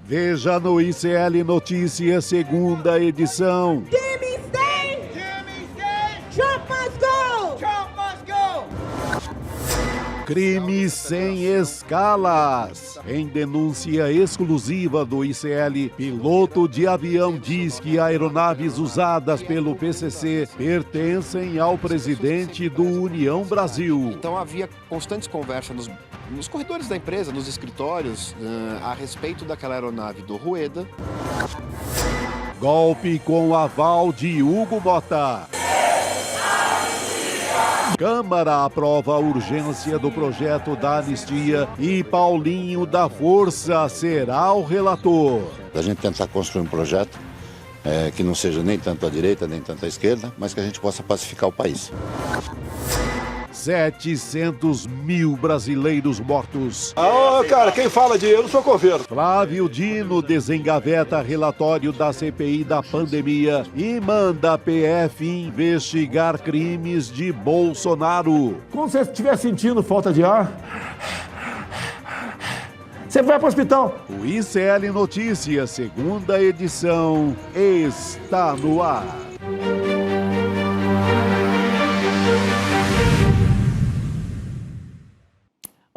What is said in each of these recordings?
Veja no ICL Notícias, segunda edição. Jimmy stay! Jimmy stay! Trump must go! Trump must go! Crime sem escalas. Em denúncia exclusiva do ICL, piloto de avião diz que aeronaves usadas pelo PCC pertencem ao presidente do União Brasil. Então havia constantes conversas nos corredores da empresa, nos escritórios, a respeito daquela aeronave do Rueda. Golpe com aval de Hugo Mota. Câmara aprova a urgência do projeto da anistia e Paulinho da Força será o relator. A gente tentar construir um projeto que não seja nem tanto à direita, nem tanto à esquerda, mas que a gente possa pacificar o país. 700 mil brasileiros mortos. Cara, quem fala de eu não sou coveiro. Flávio Dino desengaveta relatório da CPI da pandemia e manda a PF investigar crimes de Bolsonaro. Quando você estiver sentindo falta de ar, você vai para o hospital. O ICL Notícias, segunda edição, está no ar.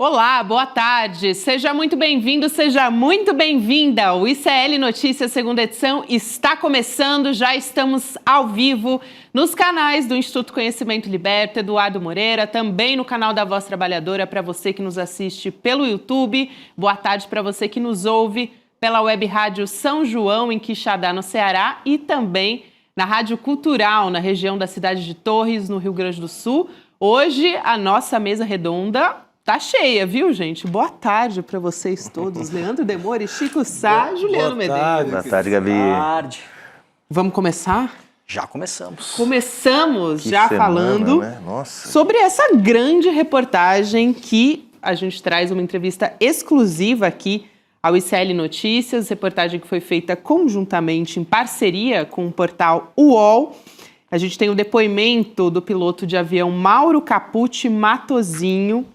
Olá, boa tarde. Seja muito bem-vindo, seja muito bem-vinda. O ICL Notícias, segunda edição, está começando. Já estamos ao vivo nos canais do Instituto Conhecimento Liberta, Eduardo Moreira, também no canal da Voz Trabalhadora, para você que nos assiste pelo YouTube. Boa tarde para você que nos ouve pela Web Rádio São João, em Quixadá, no Ceará, e também na Rádio Cultural, na região da cidade de Torres, no Rio Grande do Sul. Hoje, a nossa mesa redonda tá cheia, viu, gente? Boa tarde para vocês todos. Leandro Demore, Chico Sá, Juliano Medeiros. Boa tarde, Gabi. Boa tarde. Vamos começar? Já começamos. Começamos que já semana, falando né? Nossa. sobre essa grande reportagem que a gente traz uma entrevista exclusiva aqui ao ICL Notícias, reportagem que foi feita conjuntamente em parceria com o portal UOL. A gente tem o depoimento do piloto de avião Mauro Capucci Matosinho.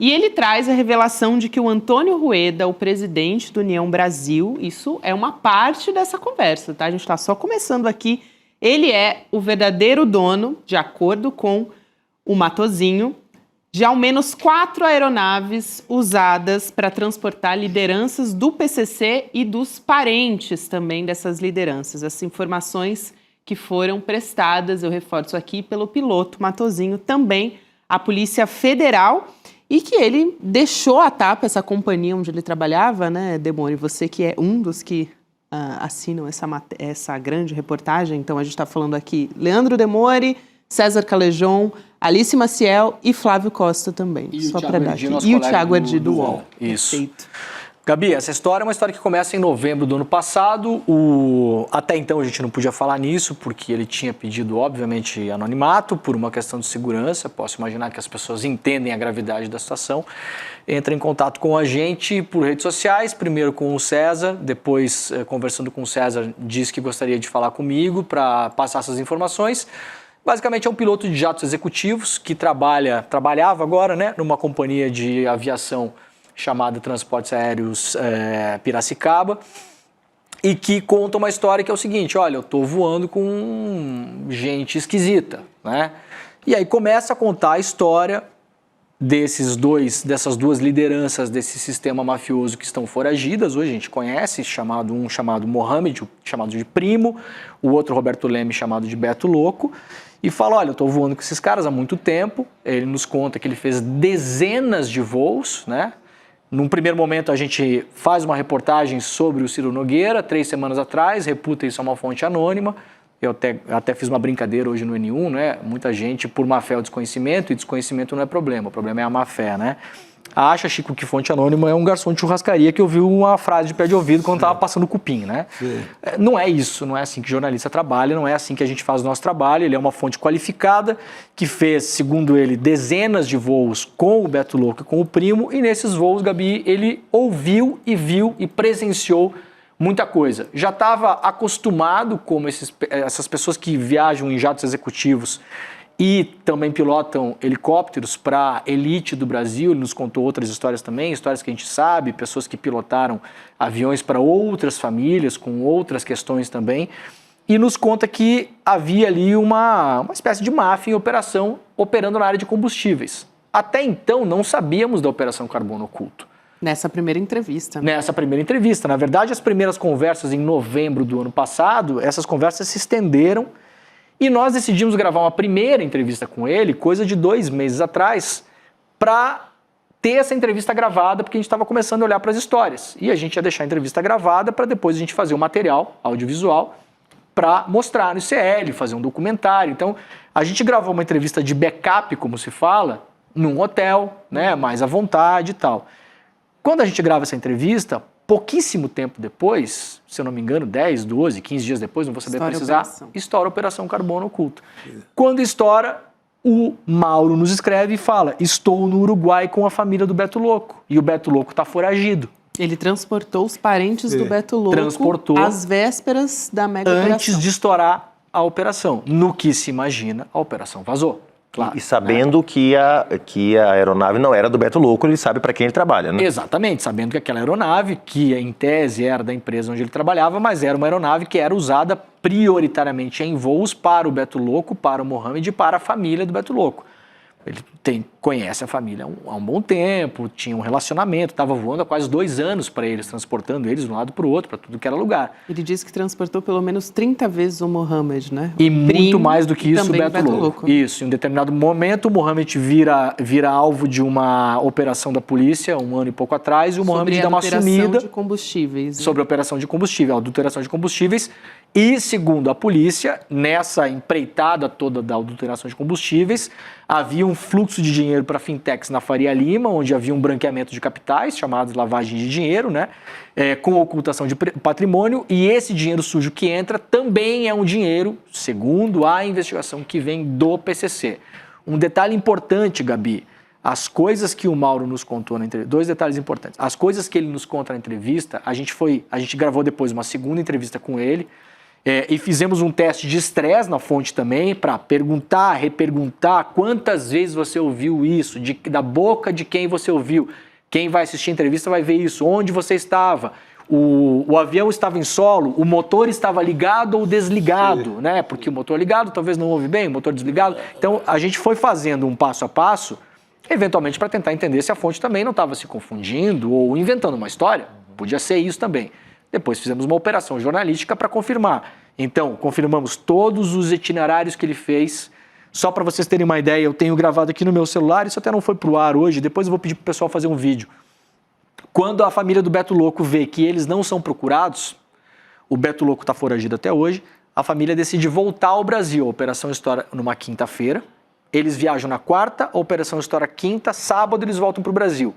E ele traz a revelação de que o Antônio Rueda, o presidente do União Brasil, isso é uma parte dessa conversa, tá? A gente está só começando aqui. Ele é o verdadeiro dono, de acordo com o Matosinho, de ao menos 4 aeronaves usadas para transportar lideranças do PCC e dos parentes também dessas lideranças. As informações que foram prestadas, eu reforço aqui, pelo piloto Matosinho, também à Polícia Federal. E que ele deixou à tapa essa companhia onde ele trabalhava, né, Demore? Você que é um dos que assinam essa grande reportagem. Então, a gente está falando aqui Leandro Demore, César Calejon, Alice Maciel e Flávio Costa também. E só o para dar aqui. E o Thiago Erdi do UOL. Isso. Perfeito. Gabi, essa história é uma história que começa em novembro do ano passado. Até então a gente não podia falar nisso, porque ele tinha pedido, obviamente, anonimato por uma questão de segurança. Posso imaginar que as pessoas entendem a gravidade da situação. Entra em contato com a gente por redes sociais, primeiro com o César, depois, conversando com o César, disse que gostaria de falar comigo para passar essas informações. Basicamente é um piloto de jatos executivos que trabalhava agora, né, numa companhia de aviação chamada Transportes Aéreos Piracicaba, e que conta uma história que é o seguinte: olha, eu estou voando com gente esquisita, né? E aí começa a contar a história dessas duas lideranças desse sistema mafioso que estão foragidas. Hoje a gente conhece, um chamado Mohamed, chamado de Primo, o outro Roberto Leme, chamado de Beto Louco, e fala: olha, eu estou voando com esses caras há muito tempo. Ele nos conta que ele fez dezenas de voos, né? Num primeiro momento, a gente faz uma reportagem sobre o Ciro Nogueira, 3 semanas atrás, reputa isso a uma fonte anônima. Eu até fiz uma brincadeira hoje no N1, né? Muita gente, por má fé ou desconhecimento, e desconhecimento não é problema, o problema é a má fé, né? Acha, Chico, que fonte anônima é um garçom de churrascaria que ouviu uma frase de pé de ouvido quando estava passando cupim, né? Sim. Não é isso, não é assim que jornalista trabalha, não é assim que a gente faz o nosso trabalho. Ele é uma fonte qualificada que fez, segundo ele, dezenas de voos com o Beto Louco e com o Primo, e nesses voos, Gabi, ele ouviu e viu e presenciou muita coisa. Já estava acostumado, como essas pessoas que viajam em jatos executivos e também pilotam helicópteros para a elite do Brasil. Ele nos contou outras histórias também, histórias que a gente sabe, pessoas que pilotaram aviões para outras famílias, com outras questões também. E nos conta que havia ali uma espécie de máfia em operação, operando na área de combustíveis. Até então, não sabíamos da Operação Carbono Oculto. Nessa primeira entrevista. Nessa primeira entrevista. Na verdade, as primeiras conversas em novembro do ano passado, essas conversas se estenderam e nós decidimos gravar uma primeira entrevista com ele, coisa de 2 meses atrás, para ter essa entrevista gravada, porque a gente estava começando a olhar para as histórias. E a gente ia deixar a entrevista gravada para depois a gente fazer o material audiovisual para mostrar no ICL, fazer um documentário. Então, a gente gravou uma entrevista de backup, como se fala, num hotel, né, mais à vontade e tal. Quando a gente grava essa entrevista, pouquíssimo tempo depois, se eu não me engano, 10, 12, 15 dias depois, não vou saber precisar, estoura a Operação Carbono Oculto. Quando estoura, o Mauro nos escreve e fala: estou no Uruguai com a família do Beto Louco. E o Beto Louco está foragido. Ele transportou os parentes do Beto Louco às vésperas da mega operação. Antes de estourar a operação. No que se imagina, a operação vazou. Claro, e sabendo que a aeronave não era do Beto Louco, ele sabe para quem ele trabalha, né? Exatamente, sabendo que aquela aeronave, que em tese era da empresa onde ele trabalhava, mas era uma aeronave que era usada prioritariamente em voos para o Beto Louco, para o Mohamed e para a família do Beto Louco. Ele conhece a família há um bom tempo, tinha um relacionamento, estava voando há quase 2 anos para eles, transportando eles de um lado para o outro, para tudo que era lugar. Ele disse que transportou pelo menos 30 vezes o Mohamed, né? E muito mais do que isso o Beto Louco. Isso, em um determinado momento o Mohamed vira alvo de uma operação da polícia, 1 ano e pouco atrás, e o Mohamed dá uma sumida de combustíveis, né? Sobre a operação de combustível, a adulteração de combustíveis. E, segundo a polícia, nessa empreitada toda da adulteração de combustíveis, havia um fluxo de dinheiro para fintechs na Faria Lima, onde havia um branqueamento de capitais, chamado lavagem de dinheiro, né? Com ocultação de patrimônio, e esse dinheiro sujo que entra também é um dinheiro, segundo a investigação, que vem do PCC. Um detalhe importante, Gabi, as coisas que o Mauro nos contou na entrevista, 2 detalhes importantes. As coisas que ele nos conta na entrevista, a gente gravou depois uma segunda entrevista com ele, e fizemos um teste de estresse na fonte também, para perguntar, reperguntar quantas vezes você ouviu isso, da boca de quem você ouviu. Quem vai assistir a entrevista vai ver isso, onde você estava, o avião estava em solo, o motor estava ligado ou desligado, né? Porque o motor ligado talvez não ouve bem, o motor desligado. Então a gente foi fazendo um passo a passo, eventualmente para tentar entender se a fonte também não estava se confundindo ou inventando uma história. Podia ser isso também. Depois fizemos uma operação jornalística para confirmar. Então, confirmamos todos os itinerários que ele fez. Só para vocês terem uma ideia, eu tenho gravado aqui no meu celular, isso até não foi para o ar hoje, depois eu vou pedir para o pessoal fazer um vídeo. Quando a família do Beto Louco vê que eles não são procurados, o Beto Louco está foragido até hoje, a família decide voltar ao Brasil. A operação estoura numa quinta-feira, eles viajam na quarta, a operação estoura quinta, sábado eles voltam para o Brasil.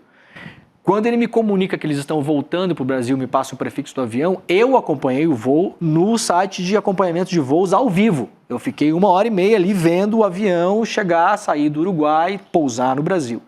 Quando ele me comunica que eles estão voltando para o Brasil, me passa o prefixo do avião, eu acompanhei o voo no site de acompanhamento de voos ao vivo. Eu fiquei 1h30 ali vendo o avião chegar, sair do Uruguai, pousar no Brasil.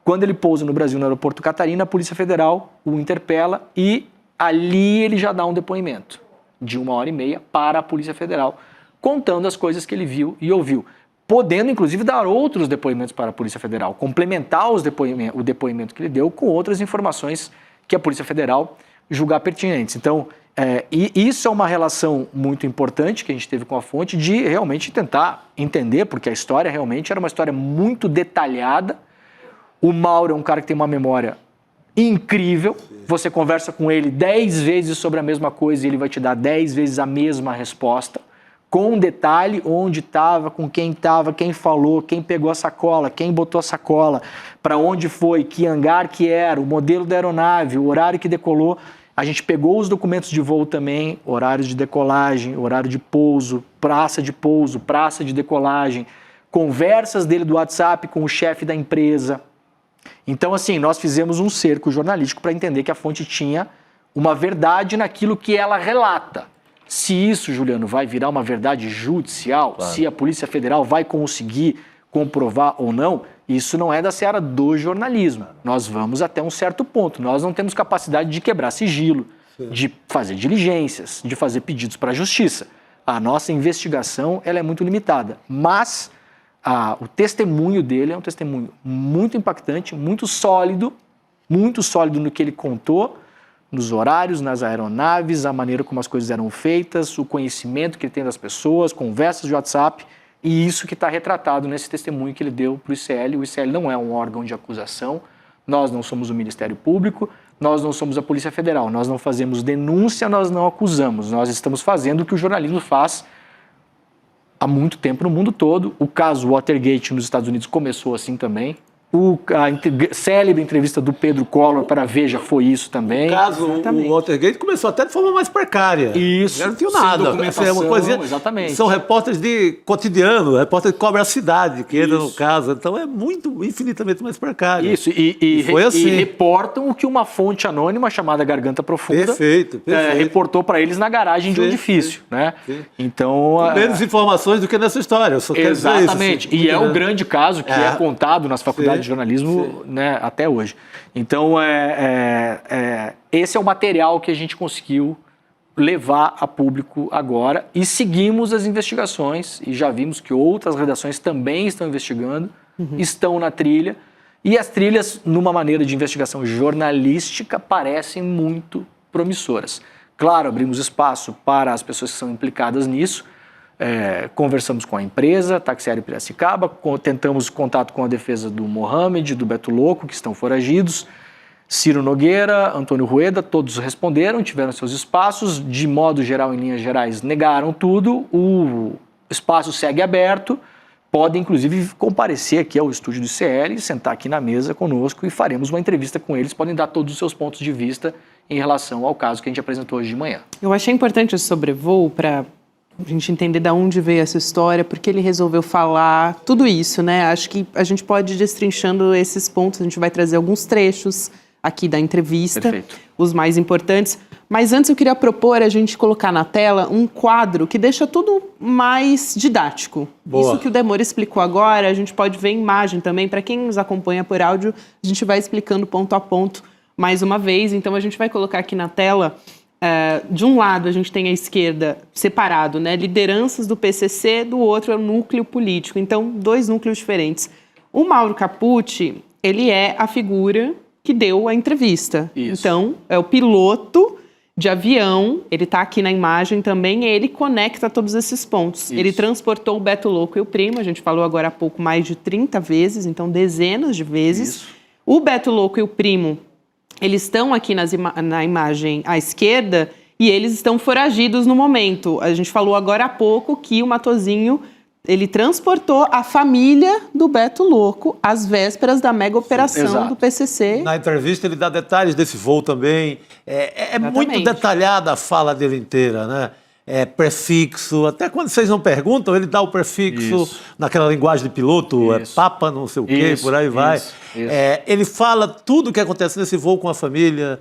Quando ele pousa no Brasil, no aeroporto Catarina, a Polícia Federal o interpela e ali ele já dá um depoimento de 1h30 para a Polícia Federal, contando as coisas que ele viu e ouviu. Podendo, inclusive, dar outros depoimentos para a Polícia Federal, complementar o depoimento que ele deu com outras informações que a Polícia Federal julgar pertinentes. Então, isso é uma relação muito importante que a gente teve com a fonte de realmente tentar entender, porque a história realmente era uma história muito detalhada. O Mauro é um cara que tem uma memória incrível. Você conversa com ele 10 vezes sobre a mesma coisa e ele vai te dar 10 vezes a mesma resposta, com detalhe, onde estava, com quem estava, quem falou, quem pegou a sacola, quem botou a sacola, para onde foi, que hangar que era, o modelo da aeronave, o horário que decolou. A gente pegou os documentos de voo também, horários de decolagem, horário de pouso, praça de decolagem, conversas dele do WhatsApp com o chefe da empresa. Então, assim, nós fizemos um cerco jornalístico para entender que a fonte tinha uma verdade naquilo que ela relata. Se isso, Juliano, vai virar uma verdade judicial, claro, se a Polícia Federal vai conseguir comprovar ou não, isso não é da seara do jornalismo. Nós vamos até um certo ponto. Nós não temos capacidade de quebrar sigilo, de fazer diligências, de fazer pedidos para a justiça. A nossa investigação ela é muito limitada. Mas o testemunho dele é um testemunho muito impactante, muito sólido no que ele contou, nos horários, nas aeronaves, a maneira como as coisas eram feitas, o conhecimento que ele tem das pessoas, conversas de WhatsApp, e isso que está retratado nesse testemunho que ele deu para o ICL. O ICL não é um órgão de acusação, nós não somos o Ministério Público, nós não somos a Polícia Federal, nós não fazemos denúncia, nós não acusamos, nós estamos fazendo o que o jornalismo faz há muito tempo no mundo todo. O caso Watergate nos Estados Unidos começou assim também. A célebre entrevista do Pedro Collor para a Veja foi isso também. O caso, o Watergate começou até de forma mais precária. Isso. Não tinha nada. Documentação, uma coisinha, exatamente. São repórteres de cotidiano, repórteres que cobrem a cidade, que entram no caso. Então é infinitamente mais precário. Isso, e foi assim. E reportam o que uma fonte anônima chamada Garganta Profunda perfeito. reportou para eles na garagem de um edifício. Né? Então, menos informações do que nessa história. Eu só quero dizer isso, exatamente. assim, E é o grande caso que é contado nas faculdades de jornalismo, né, até hoje. Então, esse é o material que a gente conseguiu levar a público agora e seguimos as investigações e já vimos que outras redações também estão investigando, estão na trilha, e as trilhas, numa maneira de investigação jornalística, parecem muito promissoras. Claro, abrimos espaço para as pessoas que são implicadas nisso. Conversamos com a empresa, Taxiário Piracicaba, tentamos contato com a defesa do Mohamed, do Beto Louco, que estão foragidos, Ciro Nogueira, Antônio Rueda, todos responderam, tiveram seus espaços, de modo geral, em linhas gerais, negaram tudo, o espaço segue aberto, podem inclusive comparecer aqui ao estúdio do ICL, sentar aqui na mesa conosco e faremos uma entrevista com eles, podem dar todos os seus pontos de vista em relação ao caso que a gente apresentou hoje de manhã. Eu achei importante esse sobrevoo para a gente entender de onde veio essa história, porque ele resolveu falar tudo isso, né? Acho que a gente pode ir destrinchando esses pontos, a gente vai trazer alguns trechos aqui da entrevista, Perfeito. Os mais importantes. Mas antes eu queria propor a gente colocar na tela um quadro que deixa tudo mais didático. Boa. Isso que o Demore explicou agora, a gente pode ver em imagem também. Para quem nos acompanha por áudio, a gente vai explicando ponto a ponto mais uma vez. Então a gente vai colocar aqui na tela... de um lado, a gente tem a esquerda separado, né? Lideranças do PCC, do outro é o núcleo político. Então, dois núcleos diferentes. O Mauro Capucci, ele é a figura que deu a entrevista. Isso. Então, é o piloto de avião, ele está aqui na imagem também, e ele conecta todos esses pontos. Isso. Ele transportou o Beto Louco e o Primo, a gente falou agora há pouco, mais de 30 vezes, então dezenas de vezes. Isso. O Beto Louco e o Primo, eles estão aqui na imagem à esquerda e eles estão foragidos no momento. A gente falou agora há pouco que o Matosinho, ele transportou a família do Beto Louco às vésperas da mega operação Exato. do PCC. Na entrevista ele dá detalhes desse voo também. É muito detalhada a fala dele inteira, né? Prefixo, até quando vocês não perguntam, ele dá o prefixo Isso. naquela linguagem de piloto, Isso. papa, não sei o quê, Isso, por aí vai. isso. Ele fala tudo o que acontece nesse voo com a família,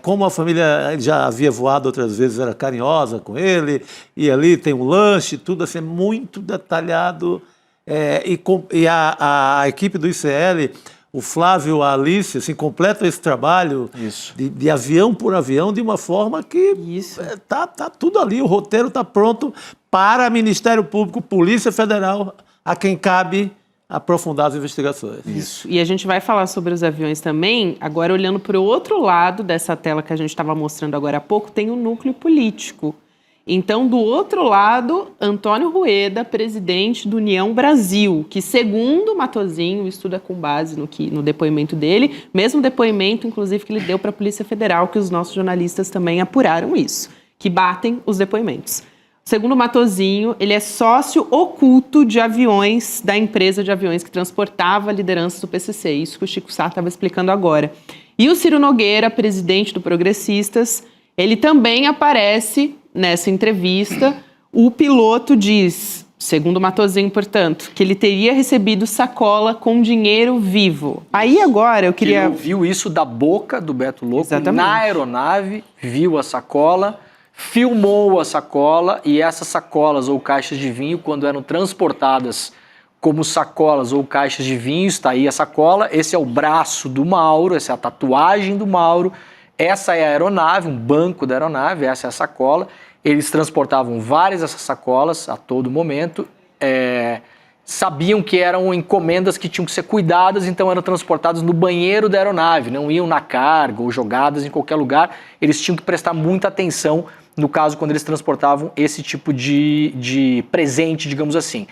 como a família ele já havia voado outras vezes, era carinhosa com ele, e ali tem um lanche, tudo assim, muito detalhado. E a equipe do ICL, o Flávio, a Alice, assim, completam esse trabalho de avião por avião de uma forma que tá tudo ali, o roteiro está pronto para Ministério Público, Polícia Federal, a quem cabe aprofundar as investigações. Isso. E a gente vai falar sobre os aviões também, agora olhando para o outro lado dessa tela que a gente estava mostrando agora há pouco, tem o núcleo político. Então, do outro lado, Antônio Rueda, presidente do União Brasil, que, segundo Matosinho, estuda com base no depoimento dele, mesmo depoimento, inclusive, que ele deu para a Polícia Federal, que os nossos jornalistas também apuraram isso, que batem os depoimentos. Segundo Matosinho, ele é sócio oculto de aviões, da empresa de aviões que transportava a liderança do PCC, isso que o Chico Sá estava explicando agora. E o Ciro Nogueira, presidente do Progressistas, ele também aparece nessa entrevista. O piloto diz, segundo Matosinho, portanto, que ele teria recebido sacola com dinheiro vivo. Aí agora eu queria... Ele ouviu isso da boca do Beto Louco. Exatamente. Na aeronave, viu a sacola, filmou a sacola, e essas sacolas ou caixas de vinho, quando eram transportadas como sacolas ou caixas de vinho, está aí a sacola, esse é o braço do Mauro, essa é a tatuagem do Mauro, essa é a aeronave, um banco da aeronave, essa é a sacola. Eles transportavam várias dessas sacolas a todo momento, sabiam que eram encomendas que tinham que ser cuidadas, então eram transportadas no banheiro da aeronave, não iam na carga ou jogadas em qualquer lugar. Eles tinham que prestar muita atenção, no caso, quando eles transportavam esse tipo de presente, digamos assim.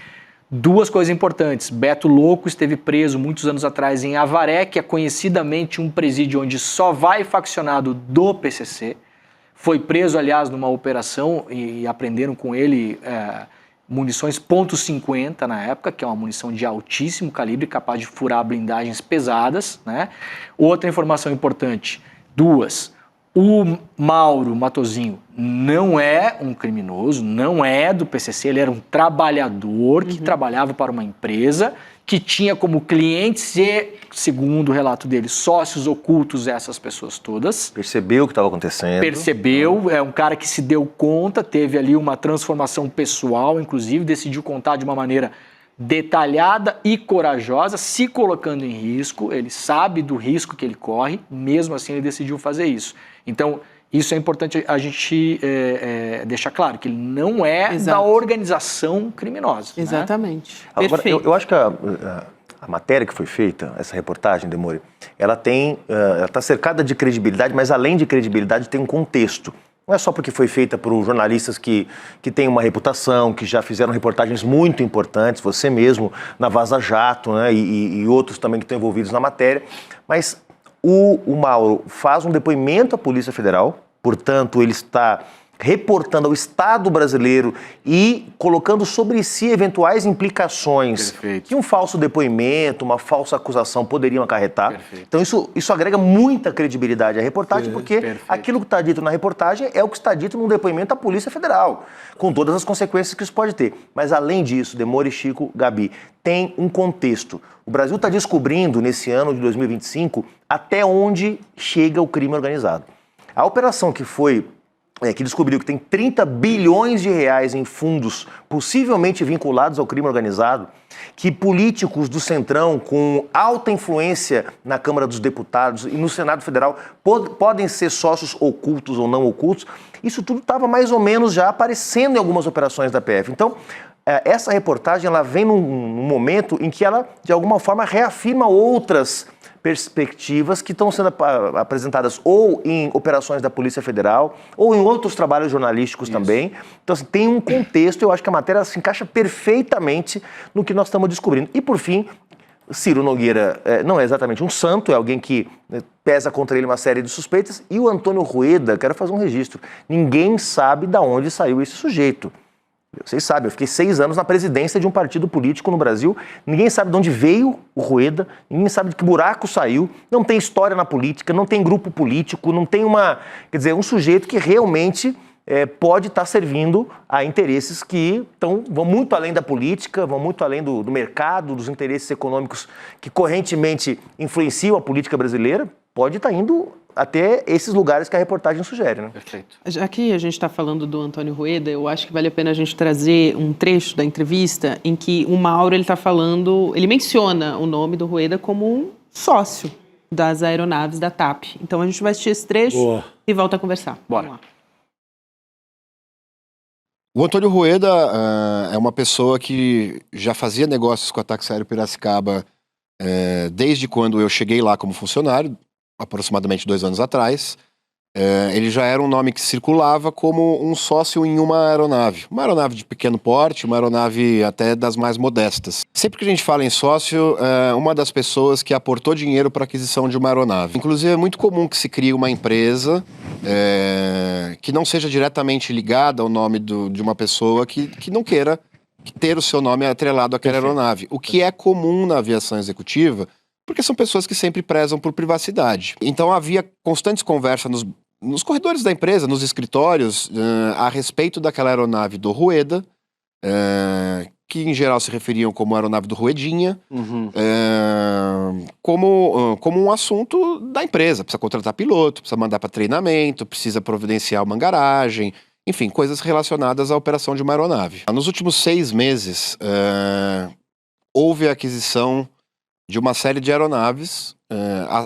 Duas coisas importantes. Beto Louco esteve preso muitos anos atrás em Avaré, que é conhecidamente um presídio onde só vai faccionado do PCC. Foi preso, aliás, numa operação e aprenderam com ele munições .50 na época, que é uma munição de altíssimo calibre, capaz de furar blindagens pesadas, né? Outra informação importante, o Mauro Matosinho não é um criminoso, não é do PCC, ele era um trabalhador que trabalhava para uma empresa que tinha como clientes e, segundo o relato dele, sócios ocultos essas pessoas todas. Percebeu o que estava acontecendo. Percebeu, é um cara que se deu conta, teve ali uma transformação pessoal, inclusive, decidiu contar de uma maneira detalhada e corajosa, se colocando em risco, ele sabe do risco que ele corre, mesmo assim ele decidiu fazer isso. Então, isso é importante a gente deixar claro, que ele não é da organização criminosa. Exatamente. Né? Agora, eu acho que a matéria que foi feita, essa reportagem, Demore, ela está cercada de credibilidade, mas além de credibilidade tem um contexto. Não é só porque foi feita por jornalistas que têm uma reputação, que já fizeram reportagens muito importantes, você mesmo na Vaza Jato, né, e outros também que estão envolvidos na matéria, mas o Mauro faz um depoimento à Polícia Federal, portanto ele está reportando ao Estado brasileiro e colocando sobre si eventuais implicações que um falso depoimento, uma falsa acusação poderiam acarretar. Então isso agrega muita credibilidade à reportagem, porque aquilo que está dito na reportagem é o que está dito num depoimento à Polícia Federal, com todas as consequências que isso pode ter. Mas além disso, Demore, Chico, Gabi, tem um contexto. O Brasil está descobrindo nesse ano de 2025 até onde chega o crime organizado. A operação que descobriu que tem 30 bilhões de reais em fundos possivelmente vinculados ao crime organizado, que políticos do Centrão com alta influência na Câmara dos Deputados e no Senado Federal podem ser sócios ocultos ou não ocultos, isso tudo estava mais ou menos já aparecendo em algumas operações da PF. Então, essa reportagem ela vem num momento em que ela, de alguma forma, reafirma outras perspectivas que estão sendo apresentadas ou em operações da Polícia Federal ou em outros trabalhos jornalísticos também. Então, assim, tem um contexto, eu acho que a matéria se encaixa perfeitamente no que nós estamos descobrindo. E, por fim, Ciro Nogueira não é exatamente um santo, é alguém que pesa contra ele uma série de suspeitas. E o Antônio Rueda, quero fazer um registro, ninguém sabe de onde saiu esse sujeito. Vocês sabem, eu fiquei 6 anos na presidência de um partido político no Brasil, ninguém sabe de onde veio o Rueda, ninguém sabe de que buraco saiu, não tem história na política, não tem grupo político, não tem um sujeito que realmente pode estar servindo a interesses que vão muito além da política, vão muito além do mercado, dos interesses econômicos que correntemente influenciam a política brasileira, pode estar indo até esses lugares que a reportagem sugere, né? Perfeito. Já que a gente está falando do Antônio Rueda, eu acho que vale a pena a gente trazer um trecho da entrevista em que o Mauro ele menciona o nome do Rueda como um sócio das aeronaves da TAP. Então a gente vai assistir esse trecho e volta a conversar. Bora. Vamos lá. O Antônio Rueda é uma pessoa que já fazia negócios com a Táxi Aéreo Piracicaba desde quando eu cheguei lá como funcionário, aproximadamente 2 anos atrás. Ele já era um nome que circulava como um sócio em uma aeronave de pequeno porte, uma aeronave até das mais modestas. Sempre que a gente fala em sócio, uma das pessoas que aportou dinheiro para a aquisição de uma aeronave. Inclusive é muito comum que se crie uma empresa que não seja diretamente ligada ao nome de uma pessoa que não queira ter o seu nome atrelado àquela aeronave. O que é comum na aviação executiva, porque são pessoas que sempre prezam por privacidade. Então havia constantes conversas nos corredores da empresa, nos escritórios, a respeito daquela aeronave do Rueda, que em geral se referiam como aeronave do Ruedinha, como um assunto da empresa. Precisa contratar piloto, precisa mandar para treinamento, precisa providenciar uma garagem, enfim, coisas relacionadas à operação de uma aeronave. Nos últimos 6 meses, houve a aquisição de uma série de aeronaves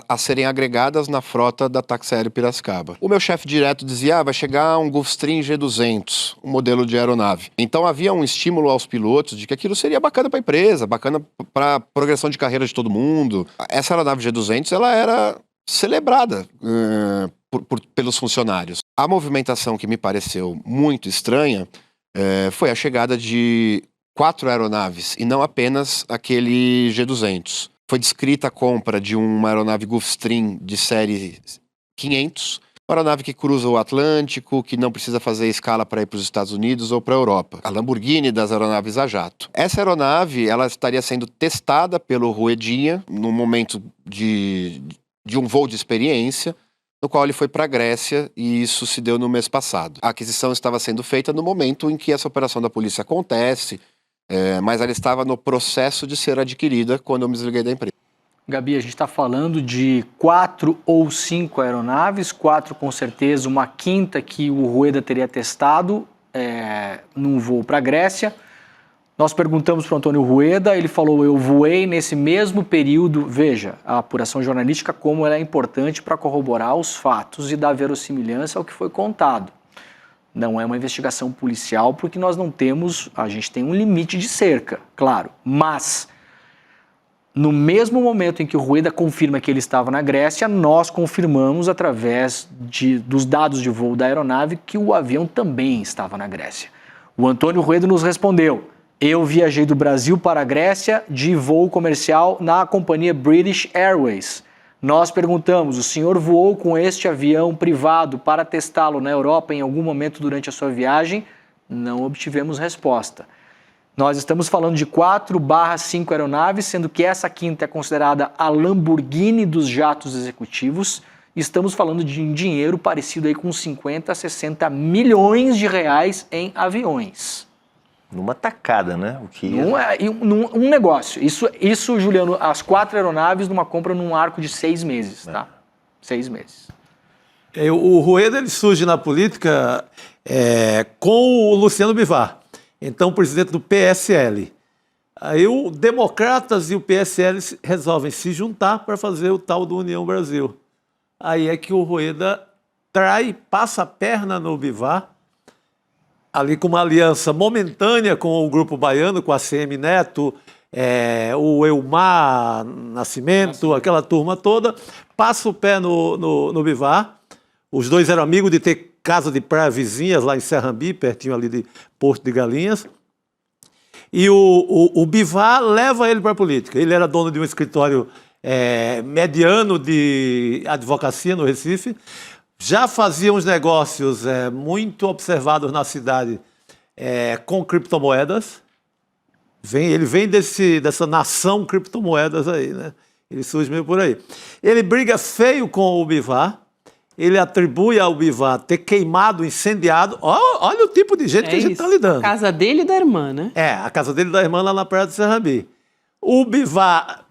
a serem agregadas na frota da Táxi Aéreo Piracicaba. O meu chefe direto dizia, vai chegar um Gulfstream G200, um modelo de aeronave. Então havia um estímulo aos pilotos de que aquilo seria bacana para a empresa, bacana para a progressão de carreira de todo mundo. Essa aeronave G200, ela era celebrada pelos funcionários. A movimentação que me pareceu muito estranha foi a chegada de 4 aeronaves e não apenas aquele G200. Foi descrita a compra de uma aeronave Gulfstream de série 500, uma aeronave que cruza o Atlântico, que não precisa fazer escala para ir para os Estados Unidos ou para a Europa. A Lamborghini das aeronaves a jato. Essa aeronave, ela estaria sendo testada pelo Ruedinha no momento de um voo de experiência, no qual ele foi para a Grécia, e isso se deu no mês passado. A aquisição estava sendo feita no momento em que essa operação da polícia acontece, mas ela estava no processo de ser adquirida quando eu me desliguei da empresa. Gabi, a gente está falando de 4 ou 5 aeronaves, 4 com certeza, uma quinta que o Rueda teria testado num voo para a Grécia. Nós perguntamos para o Antônio Rueda, ele falou, eu voei nesse mesmo período. Veja, a apuração jornalística, como ela é importante para corroborar os fatos e dar verossimilhança ao que foi contado. Não é uma investigação policial, porque nós não temos, a gente tem um limite de cerca, claro. Mas, no mesmo momento em que o Rueda confirma que ele estava na Grécia, nós confirmamos, através dos dados de voo da aeronave, que o avião também estava na Grécia. O Antônio Rueda nos respondeu, eu viajei do Brasil para a Grécia de voo comercial na companhia British Airways. Nós perguntamos, o senhor voou com este avião privado para testá-lo na Europa em algum momento durante a sua viagem? Não obtivemos resposta. Nós estamos falando de 4/5 aeronaves, sendo que essa quinta é considerada a Lamborghini dos jatos executivos. Estamos falando de um dinheiro parecido aí com 50 a 60 milhões de reais em aviões. Numa tacada, né? O que um negócio. Isso, Juliano, as 4 aeronaves numa compra num arco de 6 meses, tá? 6 meses. O Rueda, ele surge na política com o Luciano Bivar, então presidente do PSL. Aí o Democratas e o PSL resolvem se juntar para fazer o tal do União Brasil. Aí é que o Rueda passa a perna no Bivar, ali com uma aliança momentânea com o Grupo Baiano, com a CM Neto, o Elmar Nascimento, aquela turma toda, passa o pé no Bivar. Os dois eram amigos de ter casa de praia vizinhas lá em Serrambi, pertinho ali de Porto de Galinhas. E o Bivar leva ele para a política. Ele era dono de um escritório mediano de advocacia no Recife, já fazia uns negócios muito observados na cidade com criptomoedas. Ele vem dessa nação criptomoedas aí, né? Ele surge meio por aí. Ele briga feio com o Bivar, ele atribui ao Bivar ter queimado, incendiado. Olha o tipo de gente que a gente está lidando. A casa dele e da irmã, né? A casa dele e da irmã lá na Praia de Serrambi. O Bivar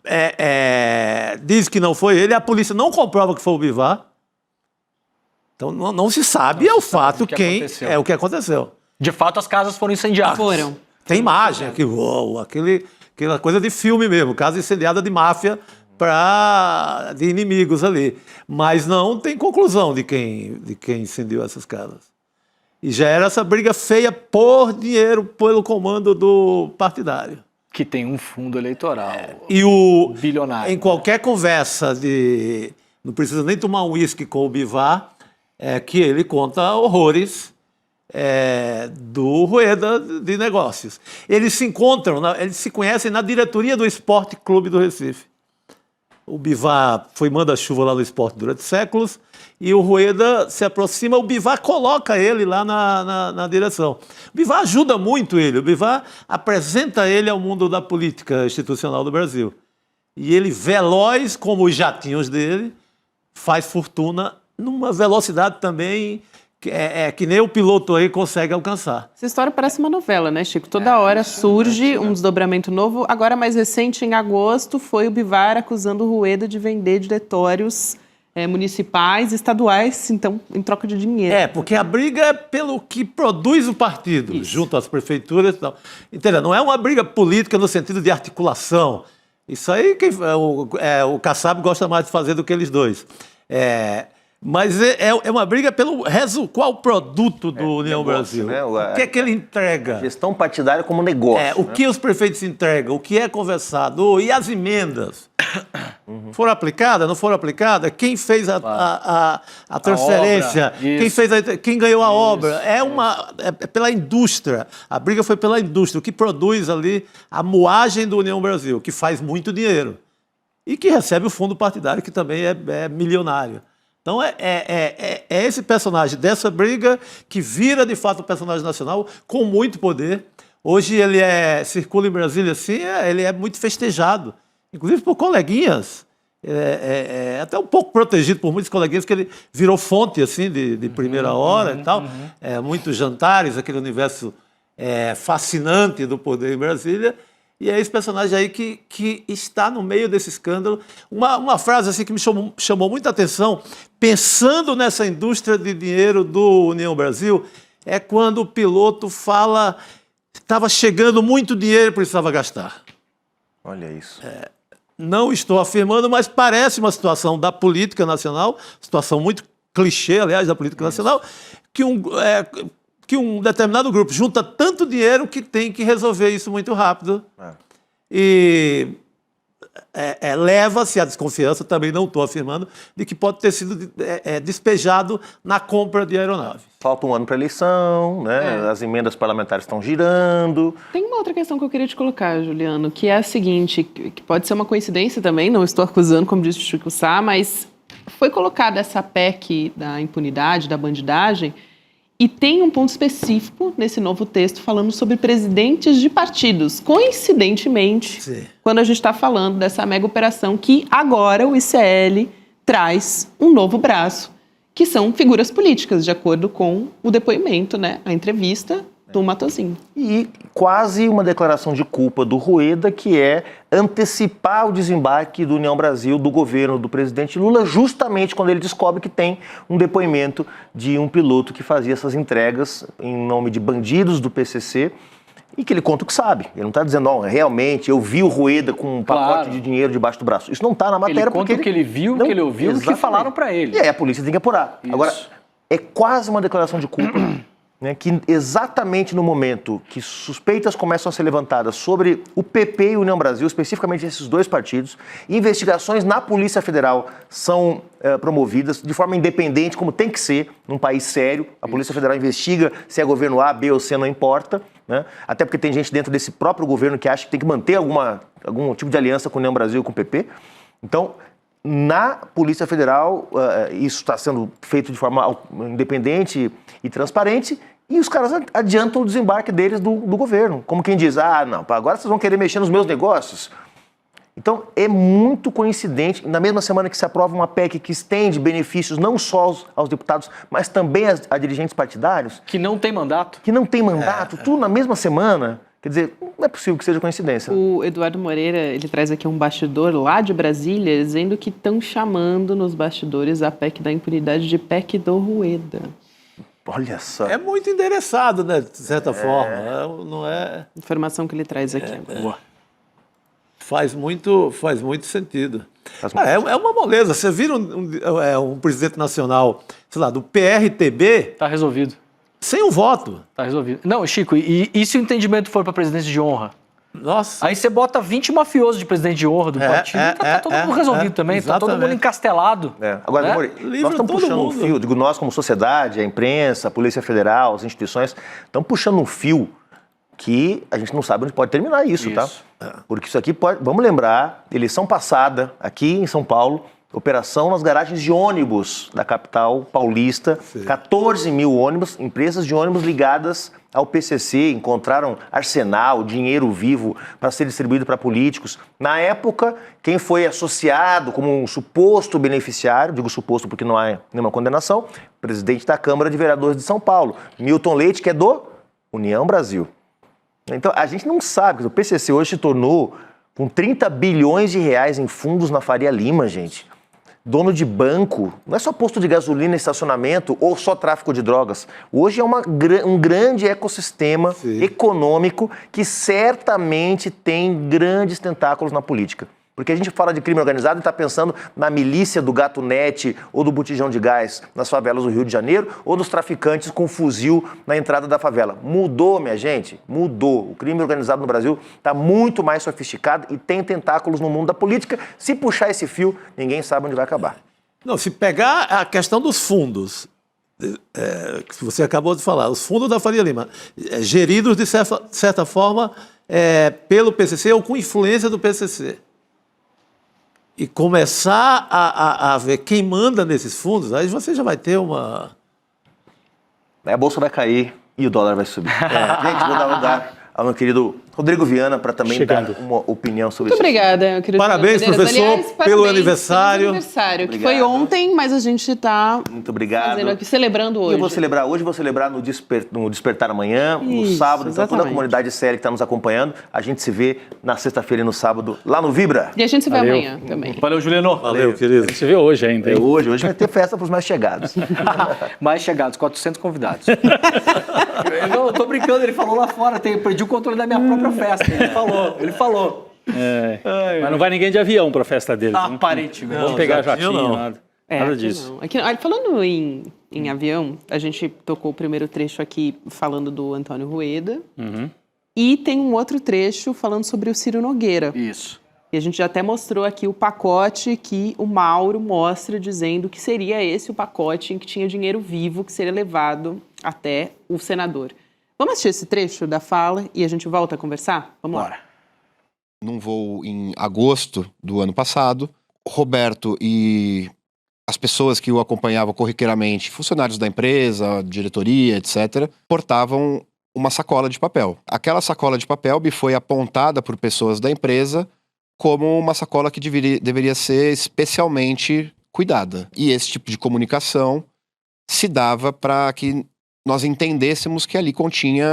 diz que não foi ele, a polícia não comprova que foi o Bivar. Então não se sabe, o fato o que aconteceu. De fato, as casas foram incendiadas. Foram. Tem imagem aqui, aquela coisa de filme mesmo, casa incendiada de máfia de inimigos ali. Mas não tem conclusão de quem incendiou essas casas. E já era essa briga feia por dinheiro pelo comando do partidário. Que tem um fundo eleitoral bilionário. Em qualquer conversa não precisa nem tomar um uísque com o Bivar, que ele conta horrores do Rueda de negócios. Eles se encontram, eles se conhecem na diretoria do Esporte Clube do Recife. O Bivar foi manda-chuva lá no esporte durante séculos e o Rueda se aproxima, o Bivar coloca ele lá na direção. O Bivar ajuda muito ele, o Bivar apresenta ele ao mundo da política institucional do Brasil. E ele, veloz como os jatinhos dele, faz fortuna numa velocidade também que nem o piloto aí consegue alcançar. Essa história parece uma novela, né, Chico? Toda hora surge um desdobramento novo. Agora, mais recente, em agosto, foi o Bivar acusando o Rueda de vender diretórios municipais, estaduais, então, em troca de dinheiro. Porque a briga é pelo que produz o partido, junto às prefeituras e tal. Entendeu? Não é uma briga política no sentido de articulação. Isso aí o Kassab gosta mais de fazer do que eles dois. Mas é uma briga pelo qual o produto do União Brasil? Né? O que é que ele entrega? Gestão partidária como negócio. O que os prefeitos entregam? O que é conversado? E as emendas? Foram aplicadas? Não foram aplicadas? Quem fez a transferência? Quem ganhou a obra? É pela indústria. A briga foi pela indústria, o que produz ali a moagem do União Brasil, que faz muito dinheiro. E que recebe o fundo partidário, que também é milionário. Então, é esse personagem dessa briga que vira, de fato, um personagem nacional com muito poder. Hoje ele circula em Brasília assim, ele é muito festejado, inclusive por coleguinhas, até um pouco protegido por muitos coleguinhas, que ele virou fonte assim, de primeira hora e tal. Muitos jantares, aquele universo fascinante do poder em Brasília. E é esse personagem aí que está no meio desse escândalo. Uma frase assim que me chamou muita atenção, pensando nessa indústria de dinheiro do União Brasil, é quando o piloto fala que estava chegando muito dinheiro e precisava gastar. Olha isso. Não estou afirmando, mas parece uma situação da política nacional, situação muito clichê, aliás, da política nacional, que um determinado grupo junta tanto dinheiro que tem que resolver isso muito rápido. E leva-se à desconfiança, também não estou afirmando, de que pode ter sido despejado na compra de aeronaves. Falta um ano para a eleição, né? As emendas parlamentares estão girando. Tem uma outra questão que eu queria te colocar, Juliano, que é a seguinte, que pode ser uma coincidência também, não estou acusando, como disse o Chico Sá, mas foi colocada essa PEC da impunidade, da bandidagem. E tem um ponto específico nesse novo texto falando sobre presidentes de partidos. Coincidentemente, quando a gente está falando dessa mega operação que agora o ICL traz um novo braço, que são figuras políticas, de acordo com o depoimento, né, a entrevista do Matosinho. E quase uma declaração de culpa do Rueda, que é antecipar o desembarque do União Brasil, do governo do presidente Lula, justamente quando ele descobre que tem um depoimento de um piloto que fazia essas entregas em nome de bandidos do PCC e que ele conta o que sabe. Ele não está dizendo, não, realmente, eu vi o Rueda com um pacote de dinheiro debaixo do braço. Isso não está na matéria. Ele conta o que ele viu, o que ele ouviu, o que falaram para ele. E aí a polícia tem que apurar. Isso. Agora, é quase uma declaração de culpa. Né, que exatamente no momento que suspeitas começam a ser levantadas sobre o PP e o União Brasil, especificamente esses dois partidos, investigações na Polícia Federal são promovidas de forma independente, como tem que ser num país sério. A Polícia Federal investiga se é governo A, B ou C, não importa. Né? Até porque tem gente dentro desse próprio governo que acha que tem que manter algum tipo de aliança com o União Brasil e com o PP. Então, na Polícia Federal, isso está sendo feito de forma independente e transparente, e os caras adiantam o desembarque deles do governo. Como quem diz, não, agora vocês vão querer mexer nos meus negócios. Então, é muito coincidente, na mesma semana que se aprova uma PEC que estende benefícios não só aos deputados, mas também a dirigentes partidários. Que não tem mandato. Tudo na mesma semana. Quer dizer, não é possível que seja coincidência. O Eduardo Moreira, ele traz aqui um bastidor lá de Brasília, dizendo que estão chamando nos bastidores a PEC da impunidade de PEC do Rueda. Olha só. É muito endereçado, né, de certa forma. Não é... Informação que ele traz aqui agora. Faz muito sentido. É uma moleza. Você vira um presidente nacional, sei lá, do PRTB... Está resolvido. Sem um voto. Tá resolvido. Não, Chico, e se o entendimento for para presidência de honra? Nossa. Aí você bota 20 mafiosos de presidente de honra do partido e tá todo mundo resolvido também. Exatamente. Tá todo mundo encastelado. Agora, né? nós estamos puxando um fio, nós como sociedade, a imprensa, a Polícia Federal, as instituições, estamos puxando um fio que a gente não sabe onde pode terminar isso. Tá? Porque isso aqui pode... Vamos lembrar, eleição passada, aqui em São Paulo, operação nas garagens de ônibus da capital paulista, 14 mil ônibus, empresas de ônibus ligadas ao PCC, encontraram arsenal, dinheiro vivo para ser distribuído para políticos. Na época, quem foi associado como um suposto beneficiário, digo suposto porque não há nenhuma condenação, presidente da Câmara de Vereadores de São Paulo, Milton Leite, que é do União Brasil. Então, a gente não sabe, o PCC hoje se tornou com 30 bilhões de reais em fundos na Faria Lima, gente. dono de banco, não é só posto de gasolina, estacionamento ou só tráfico de drogas. Hoje é um grande ecossistema econômico que certamente tem grandes tentáculos na política. Porque a gente fala de crime organizado e está pensando na milícia do Gato Net ou do botijão de gás nas favelas do Rio de Janeiro ou dos traficantes com fuzil na entrada da favela. Mudou, minha gente, mudou. O crime organizado no Brasil está muito mais sofisticado e tem tentáculos no mundo da política. Se puxar esse fio, ninguém sabe onde vai acabar. Não, se pegar a questão dos fundos, que você acabou de falar, os fundos da Faria Lima, geridos de certa forma pelo PCC ou com influência do PCC, e começar a ver quem manda nesses fundos, aí você já vai ter uma... A bolsa vai cair e o dólar vai subir. Gente, vou dar lugar ao meu querido Rodrigo Viana para também dar uma opinião sobre Muito isso. obrigada, querido. Parabéns, professor, Aliás, pelo aniversário. Que foi ontem, mas a gente está Muito obrigado. aqui, celebrando hoje. E eu vou celebrar hoje, vou celebrar no Despertar Amanhã, no sábado. Então, toda a comunidade séria que está nos acompanhando, a gente se vê na sexta-feira e no sábado, lá no Vibra. E a gente se vê amanhã também. Valeu, Juliano. Valeu, querido. A gente se vê hoje ainda, hein? Hoje vai ter festa para os mais chegados. Mais chegados, 400 convidados. Eu tô brincando, ele falou lá fora, perdi o controle da minha própria festa. Ele falou. Mas não vai ninguém de avião pra festa dele. Aparentemente. Vamos pegar jatinho, nada. Nada disso. Aqui, olha, falando em avião, a gente tocou o primeiro trecho aqui falando do Antônio Rueda. E tem um outro trecho falando sobre o Ciro Nogueira. Isso. E a gente já até mostrou aqui o pacote que o Mauro mostra, dizendo que seria esse o pacote em que tinha dinheiro vivo que seria levado até o senador. Vamos assistir esse trecho da fala e a gente volta a conversar? Vamos lá. Num voo em agosto do ano passado, Roberto e as pessoas que o acompanhavam corriqueiramente, funcionários da empresa, diretoria, etc., portavam uma sacola de papel. Aquela sacola de papel me foi apontada por pessoas da empresa como uma sacola que deveria ser especialmente cuidada. E esse tipo de comunicação se dava para que nós entendêssemos que ali continha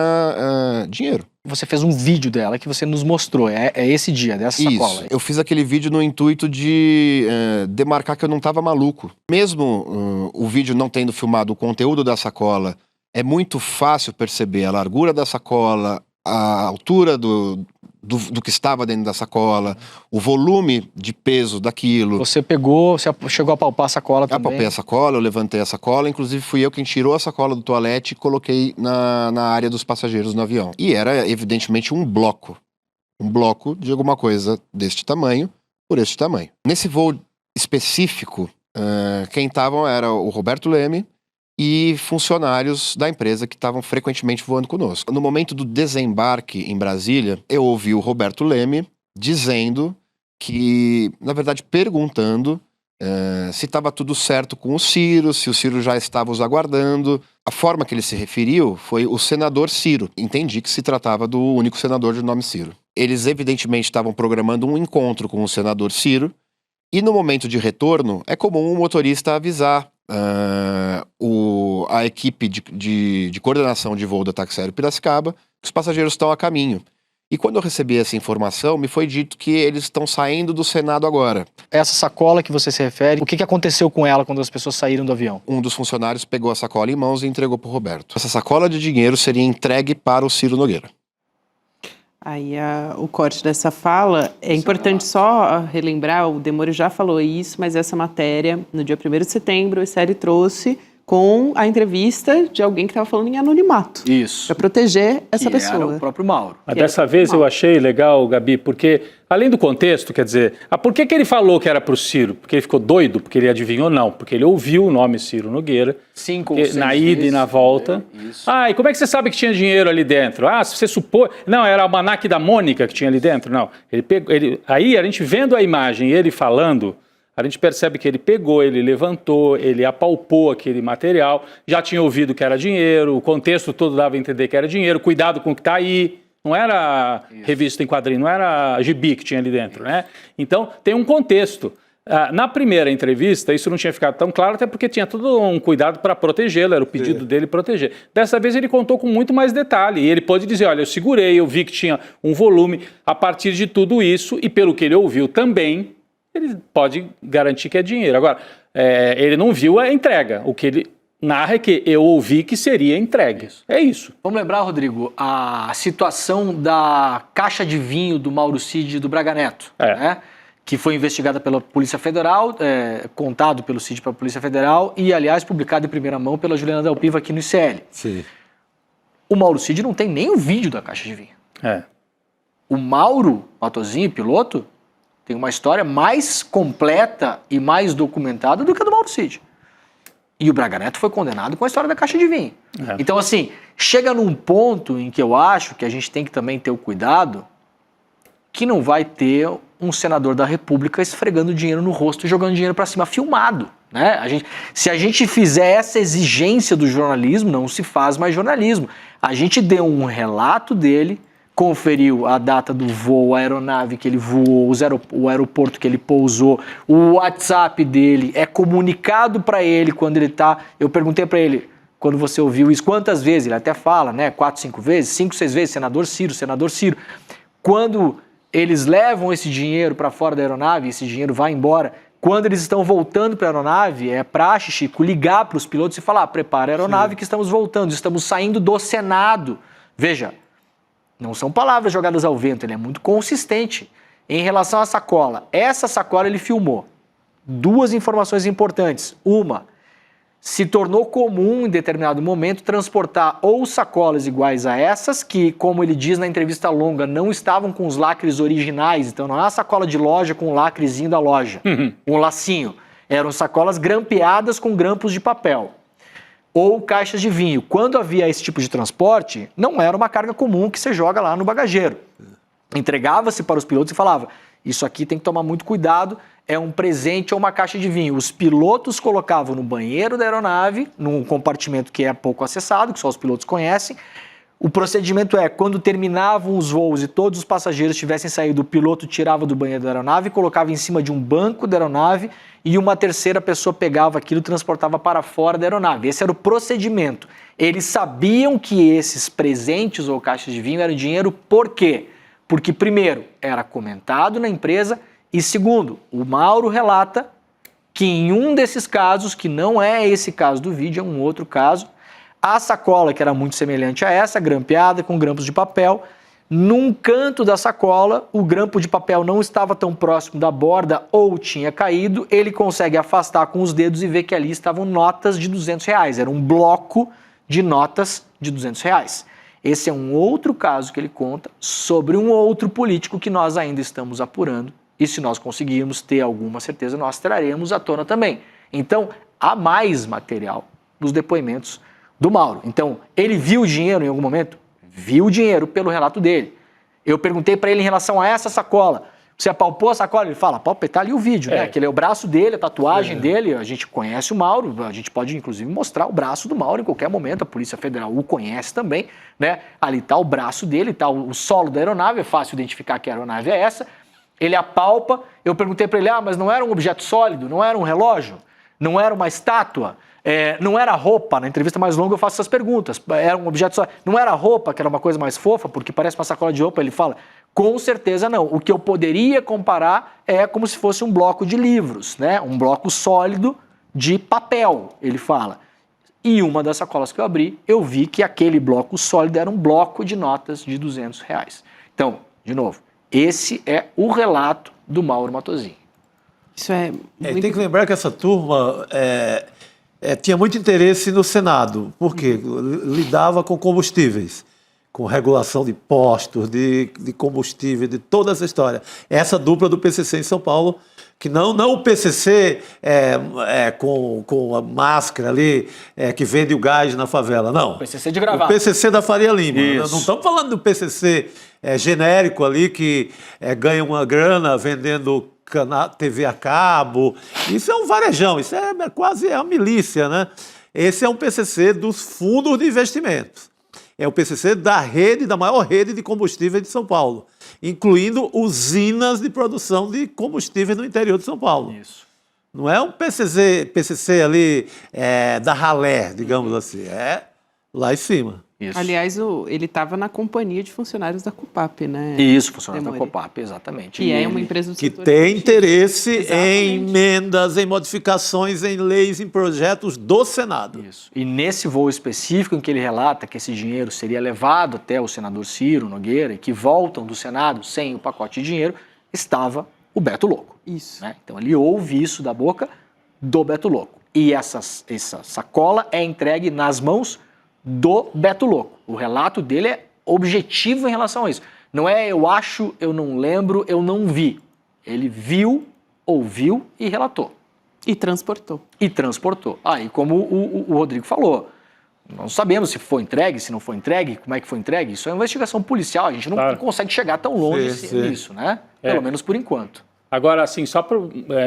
dinheiro. Você fez um vídeo dela que você nos mostrou, é esse dia, dessa sacola. Isso, eu fiz aquele vídeo no intuito de demarcar que eu não estava maluco. Mesmo o vídeo não tendo filmado o conteúdo da sacola, é muito fácil perceber a largura da sacola, a altura do que estava dentro da sacola, o volume de peso daquilo. Você chegou a palpar a sacola também? Eu palpei a sacola, eu levantei a sacola, inclusive fui eu quem tirou a sacola do toalete e coloquei na área dos passageiros no avião. E era, evidentemente, um bloco de alguma coisa deste tamanho, por este tamanho. Nesse voo específico, quem estavam era o Roberto Leme e funcionários da empresa que estavam frequentemente voando conosco. No momento do desembarque em Brasília, eu ouvi o Roberto Leme dizendo que, na verdade, perguntando se estava tudo certo com o Ciro, se o Ciro já estava os aguardando. A forma que ele se referiu foi o senador Ciro. Entendi que se tratava do único senador de nome Ciro. Eles, evidentemente, estavam programando um encontro com o senador Ciro e, no momento de retorno, é comum o motorista avisar a equipe de coordenação de voo da Táxi Aéreo Piracicaba que os passageiros estão a caminho. E quando eu recebi essa informação, me foi dito que eles estão saindo do Senado agora. Essa sacola que você se refere, o que aconteceu com ela quando as pessoas saíram do avião? Um dos funcionários pegou a sacola em mãos e entregou para o Roberto. Essa sacola de dinheiro seria entregue para o Ciro Nogueira. Aí o corte dessa fala, é importante só relembrar, o Demore já falou isso, mas essa matéria, no dia 1º de setembro, o ICL trouxe com a entrevista de alguém que estava falando em anonimato. Isso. Para proteger essa pessoa. Era o próprio Mauro. Mas dessa vez eu achei legal, Gabi, porque, além do contexto, quer dizer, por que ele falou que era para o Ciro? Porque ele ficou doido? Porque ele adivinhou? Não, porque ele ouviu o nome Ciro Nogueira. 5 ou 6 na ida e na volta. Isso. E como é que você sabe que tinha dinheiro ali dentro? Se você supôs... Não, era o almanaque da Mônica que tinha ali dentro? Não. Aí a gente vendo a imagem e ele falando... A gente percebe que ele pegou, ele levantou, ele apalpou aquele material, já tinha ouvido que era dinheiro, o contexto todo dava a entender que era dinheiro, cuidado com o que está aí. Não era revista em quadrinho, não era gibi que tinha ali dentro, né? Então, tem um contexto. Na primeira entrevista, isso não tinha ficado tão claro, até porque tinha todo um cuidado para protegê-lo, era o pedido dele proteger. Dessa vez ele contou com muito mais detalhe, e ele pôde dizer, olha, eu segurei, eu vi que tinha um volume, a partir de tudo isso, e pelo que ele ouviu também, ele pode garantir que é dinheiro. Agora, ele não viu a entrega. O que ele narra é que eu ouvi que seria entregue. É isso. Vamos lembrar, Rodrigo, a situação da caixa de vinho do Mauro Cid e do Braga Neto, né? Que foi investigada pela Polícia Federal, contado pelo Cid para a Polícia Federal e, aliás, publicado em primeira mão pela Juliana Del Piva aqui no ICL. Sim. O Mauro Cid não tem nem o vídeo da caixa de vinho. O Mauro Matosinho, piloto, tem uma história mais completa e mais documentada do que a do Mauro Cid. E o Braga Neto foi condenado com a história da caixa de vinho. Então, assim, chega num ponto em que eu acho que a gente tem que também ter o cuidado que não vai ter um senador da República esfregando dinheiro no rosto e jogando dinheiro para cima, filmado, né? Se a gente fizer essa exigência do jornalismo, não se faz mais jornalismo. A gente deu um relato dele, conferiu a data do voo, a aeronave que ele voou, o aeroporto que ele pousou, o WhatsApp dele, é comunicado para ele quando ele tá... Eu perguntei para ele, quando você ouviu isso, quantas vezes? Ele até fala, né? 4, 5 vezes, 5, 6 vezes, senador Ciro. Quando eles levam esse dinheiro para fora da aeronave, esse dinheiro vai embora, quando eles estão voltando para a aeronave, é praxe, Chico, ligar para os pilotos e falar, prepara a aeronave que estamos voltando, estamos saindo do Senado. Veja, não são palavras jogadas ao vento, ele é muito consistente. Em relação à sacola, essa sacola ele filmou. 2 informações importantes. Uma, se tornou comum em determinado momento transportar ou sacolas iguais a essas, que, como ele diz na entrevista longa, não estavam com os lacres originais, então não é uma sacola de loja com o lacrezinho da loja, um lacinho. Eram sacolas grampeadas com grampos de papel. Ou caixas de vinho. Quando havia esse tipo de transporte, não era uma carga comum que você joga lá no bagageiro. Entregava-se para os pilotos e falava, isso aqui tem que tomar muito cuidado, é um presente ou uma caixa de vinho. Os pilotos colocavam no banheiro da aeronave, num compartimento que é pouco acessado, que só os pilotos conhecem. O procedimento é, quando terminavam os voos e todos os passageiros tivessem saído, o piloto tirava do banheiro da aeronave, colocava em cima de um banco da aeronave e uma terceira pessoa pegava aquilo e transportava para fora da aeronave. Esse era o procedimento. Eles sabiam que esses presentes ou caixas de vinho eram dinheiro, por quê? Porque, primeiro, era comentado na empresa e, segundo, o Mauro relata que em um desses casos, que não é esse caso do vídeo, é um outro caso, a sacola, que era muito semelhante a essa, grampeada com grampos de papel, num canto da sacola, o grampo de papel não estava tão próximo da borda ou tinha caído, ele consegue afastar com os dedos e ver que ali estavam notas de R$200. Era um bloco de notas de R$200. Esse é um outro caso que ele conta sobre um outro político que nós ainda estamos apurando e se nós conseguirmos ter alguma certeza, nós traremos à tona também. Então, há mais material nos depoimentos do Mauro. Então, ele viu o dinheiro em algum momento? Viu o dinheiro pelo relato dele. Eu perguntei para ele em relação a essa sacola. Você apalpou a sacola? Ele fala, apalpei, tá ali o vídeo, né? Aquele é o braço dele, a tatuagem dele. A gente conhece o Mauro, a gente pode inclusive mostrar o braço do Mauro em qualquer momento. A Polícia Federal o conhece também, né? Ali tá o braço dele, tá o solo da aeronave, é fácil identificar que a aeronave é essa. Ele apalpa, eu perguntei para ele, mas não era um objeto sólido, não era um relógio, não era uma estátua? Não era roupa, na entrevista mais longa eu faço essas perguntas, era um objeto só, não era roupa, que era uma coisa mais fofa, porque parece uma sacola de roupa, ele fala, com certeza não, o que eu poderia comparar é como se fosse um bloco de livros, né? Um bloco sólido de papel, ele fala. E uma das sacolas que eu abri, eu vi que aquele bloco sólido era um bloco de notas de R$200. Então, de novo, esse é o relato do Mauro Matosinho. Isso é... Tem que lembrar que essa turma... tinha muito interesse no Senado, porque lidava com combustíveis, com regulação de postos, de combustível, de toda essa história. Essa dupla do PCC em São Paulo, que não o PCC com a máscara ali, que vende o gás na favela, não. O PCC de gravata. O PCC da Faria Lima. Isso. Não estamos falando do PCC genérico ali, que ganha uma grana vendendo TV a cabo. Isso é um varejão, isso é quase a milícia, né? Esse é um PCC dos fundos de investimentos. É o PCC da maior rede de combustível de São Paulo, incluindo usinas de produção de combustível no interior de São Paulo. Isso. Não é um PCC ali da ralé, digamos assim, é lá em cima. Isso. Aliás, ele estava na companhia de funcionários da Copap, né? Isso, funcionários da Demore. Copap, exatamente. Que é E uma ele- empresa do Que setor tem produtivo. interesse em Exatamente. emendas, em modificações, em leis, em projetos do Senado. Isso. E nesse voo específico em que ele relata que esse dinheiro seria levado até o senador Ciro Nogueira e que voltam do Senado sem o pacote de dinheiro, estava o Beto Louco. Isso. Né? Então ele ouve isso da boca do Beto Louco. E essa sacola é entregue nas mãos do Beto Louco. O relato dele é objetivo em relação a isso. Não é eu acho, eu não lembro, eu não vi. Ele viu, ouviu e relatou. E transportou. E transportou. Aí, como o Rodrigo falou, não sabemos se foi entregue, se não foi entregue, como é que foi entregue. Isso é uma investigação policial, a gente não Claro. consegue chegar tão longe Sim. nisso, né? Pelo menos por enquanto. Agora, assim,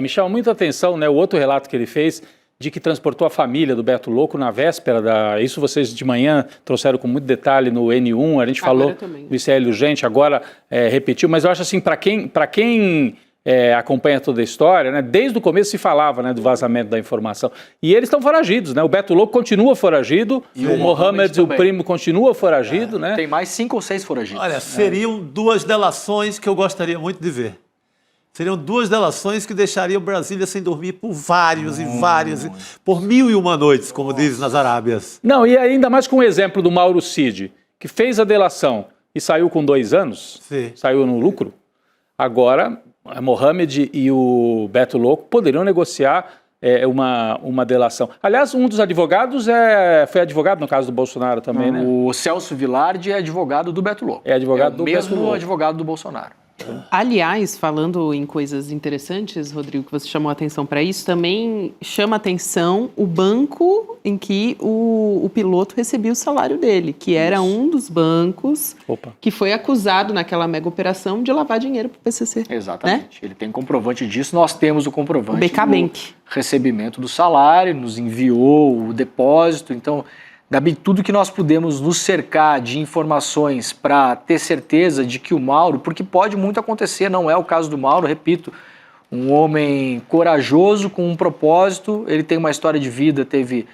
me chama muita atenção, né, o outro relato que ele fez de que transportou a família do Beto Louco na véspera da... Isso vocês de manhã trouxeram com muito detalhe no N1, a gente Agora falou também. do ICL urgente, agora repetiu, mas eu acho assim, para quem acompanha toda a história, né, desde o começo se falava, né, do vazamento da informação. E eles estão foragidos, né? O Beto Louco continua foragido, E o o Mohamed, o também. primo, continua foragido, né? Tem mais 5 ou 6 foragidos. Olha, seriam duas delações que eu gostaria muito de ver. Seriam duas delações que deixariam Brasília sem dormir por vários e várias, por 1001 noites, como diz nas Arábias. Não, e ainda mais com o exemplo do Mauro Cid, que fez a delação e saiu com 2 anos, Sim. saiu no lucro. Agora, a Mohamed e o Beto Louco poderiam negociar uma delação. Aliás, um dos advogados foi advogado no caso do Bolsonaro também, né? O Celso Vilardi é advogado do Beto Louco. É advogado do o mesmo Beto Louco. advogado do Bolsonaro. Aliás, falando em coisas interessantes, Rodrigo, que você chamou a atenção para isso, também chama a atenção o banco em que o piloto recebia o salário dele, que era um dos bancos Opa. que foi acusado naquela mega operação de lavar dinheiro para o PCC. Exatamente. Ele tem comprovante disso, nós temos o comprovante O BK do Bank. recebimento do salário, nos enviou o depósito. Então, Gabi, tudo que nós pudemos nos cercar de informações para ter certeza de que o Mauro, porque pode muito acontecer, não é o caso do Mauro, repito, um homem corajoso, com um propósito, ele tem uma história de vida, teve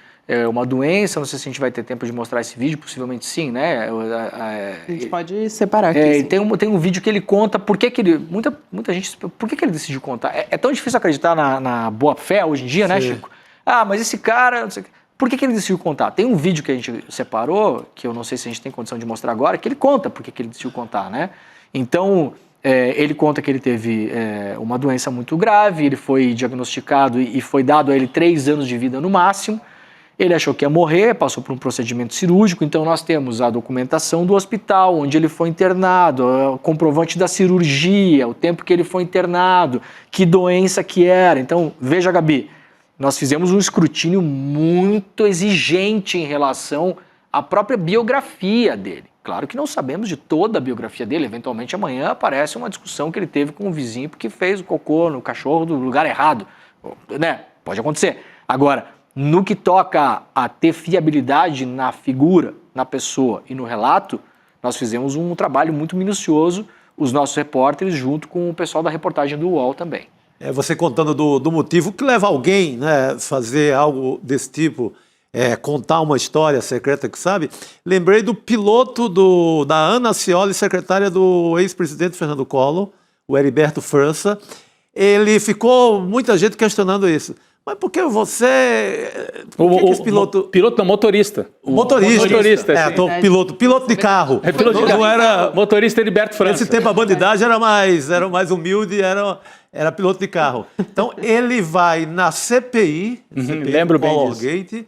uma doença, não sei se a gente vai ter tempo de mostrar esse vídeo, possivelmente sim, né? A gente pode separar aqui. sim. Tem um vídeo que ele conta por que ele... Muita gente... Por que ele decidiu contar? É tão difícil acreditar na boa fé hoje em dia, né, Chico? Ah, mas esse cara... Não sei, por que ele decidiu contar? Tem um vídeo que a gente separou, que eu não sei se a gente tem condição de mostrar agora, que ele conta por que ele decidiu contar, né? Então, ele conta que ele teve uma doença muito grave, ele foi diagnosticado e foi dado a ele 3 anos de vida no máximo. Ele achou que ia morrer, passou por um procedimento cirúrgico, então nós temos a documentação do hospital, onde ele foi internado, o comprovante da cirurgia, o tempo que ele foi internado, que doença que era. Então, veja, Gabi, nós fizemos um escrutínio muito exigente em relação à própria biografia dele. Claro que não sabemos de toda a biografia dele, eventualmente amanhã aparece uma discussão que ele teve com o vizinho porque fez o cocô no cachorro do lugar errado, né? Pode acontecer. Agora, no que toca a ter fiabilidade na figura, na pessoa e no relato, nós fizemos um trabalho muito minucioso, os nossos repórteres, junto com o pessoal da reportagem do UOL também. Você contando do motivo que leva alguém, né, fazer algo desse tipo, contar uma história secreta que sabe. Lembrei do piloto da Ana Scioli, secretária do ex-presidente Fernando Collor, o Heriberto França. Ele ficou, muita gente questionando isso. Mas por que você... Por que esse piloto... Piloto não, motorista. Motorista. Sim. Piloto de carro. Piloto de carro. Não era... Motorista Heriberto França. Nesse tempo a bandidagem era mais humilde, era piloto de carro. Então ele vai na CPI, lembro bem Collor disso. Gate,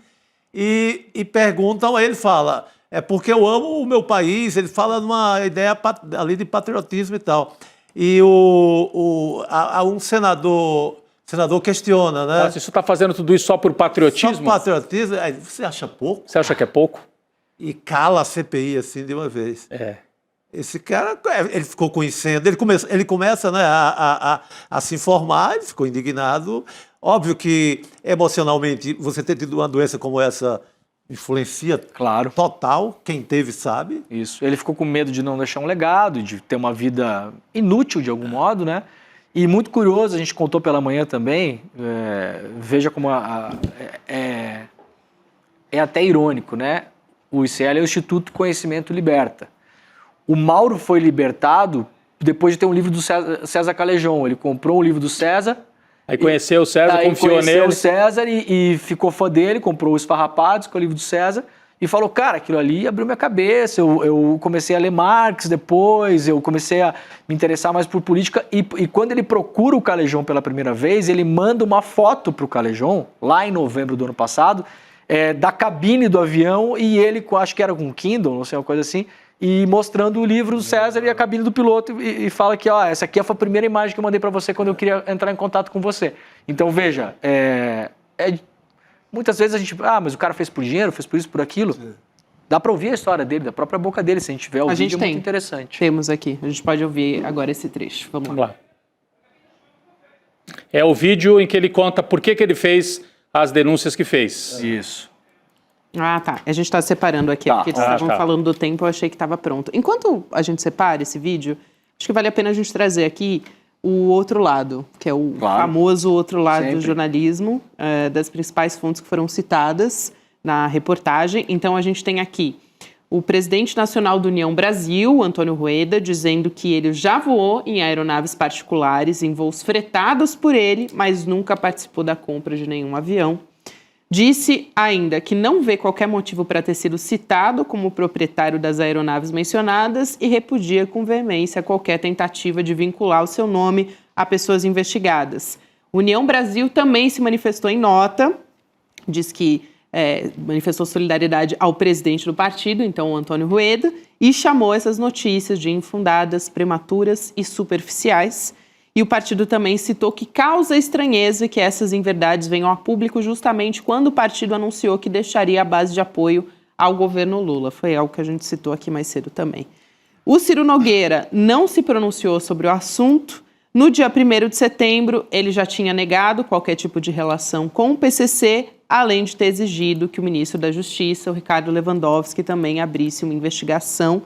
e perguntam, ele fala, porque eu amo o meu país, ele fala numa ideia ali de patriotismo e tal. E um senador questiona, né? Você está fazendo tudo isso só por patriotismo? Só patriotismo? Aí, você acha pouco? Você acha que é pouco? E cala a CPI assim de uma vez. Esse cara, ele ficou conhecendo, ele começa, né, a se informar, ele ficou indignado. Óbvio que, emocionalmente, você ter tido uma doença como essa influencia total, quem teve sabe. Isso, ele ficou com medo de não deixar um legado, de ter uma vida inútil de algum modo, né? E muito curioso, a gente contou pela manhã também, veja como é até irônico, né? O ICL é o Instituto Conhecimento Liberta. O Mauro foi libertado depois de ter um livro do César Callejon. Ele comprou um livro do César. Aí conheceu o César, confiou nele. Conheceu o César e ficou fã dele, comprou os Farrapados, que é o livro do César, e falou, cara, aquilo ali abriu minha cabeça, eu comecei a ler Marx depois, eu comecei a me interessar mais por política, e quando ele procura o Callejon pela primeira vez, ele manda uma foto pro Callejon, lá em novembro do ano passado, da cabine do avião, e ele, acho que era com Kindle, não sei, uma coisa assim, e mostrando o livro do César e a cabine do piloto, e fala que, ó, essa aqui foi a primeira imagem que eu mandei para você quando eu queria entrar em contato com você. Então, veja, muitas vezes a gente, mas o cara fez por dinheiro, fez por isso, por aquilo. Sim. Dá para ouvir a história dele, da própria boca dele, se a gente tiver o vídeo, é muito interessante. Temos aqui, a gente pode ouvir agora esse trecho. Vamos lá. É o vídeo em que ele conta por que ele fez as denúncias que fez. Isso. Ah, tá. A gente está separando aqui, porque eles estavam falando do tempo, eu achei que estava pronto. Enquanto a gente separa esse vídeo, acho que vale a pena a gente trazer aqui o outro lado, que é o famoso outro lado do jornalismo, das principais fontes que foram citadas na reportagem. Então, a gente tem aqui o presidente nacional do União Brasil, Antônio Rueda, dizendo que ele já voou em aeronaves particulares, em voos fretados por ele, mas nunca participou da compra de nenhum avião. Disse ainda que não vê qualquer motivo para ter sido citado como proprietário das aeronaves mencionadas e repudia com veemência qualquer tentativa de vincular o seu nome a pessoas investigadas. União Brasil também se manifestou em nota, diz que manifestou solidariedade ao presidente do partido, então o Antônio Rueda, e chamou essas notícias de infundadas, prematuras e superficiais. E o partido também citou que causa estranheza que essas inverdades venham a público justamente quando o partido anunciou que deixaria a base de apoio ao governo Lula. Foi algo que a gente citou aqui mais cedo também. O Ciro Nogueira não se pronunciou sobre o assunto. No dia 1º de setembro, ele já tinha negado qualquer tipo de relação com o PCC, além de ter exigido que o ministro da Justiça, o Ricardo Lewandowski, também abrisse uma investigação.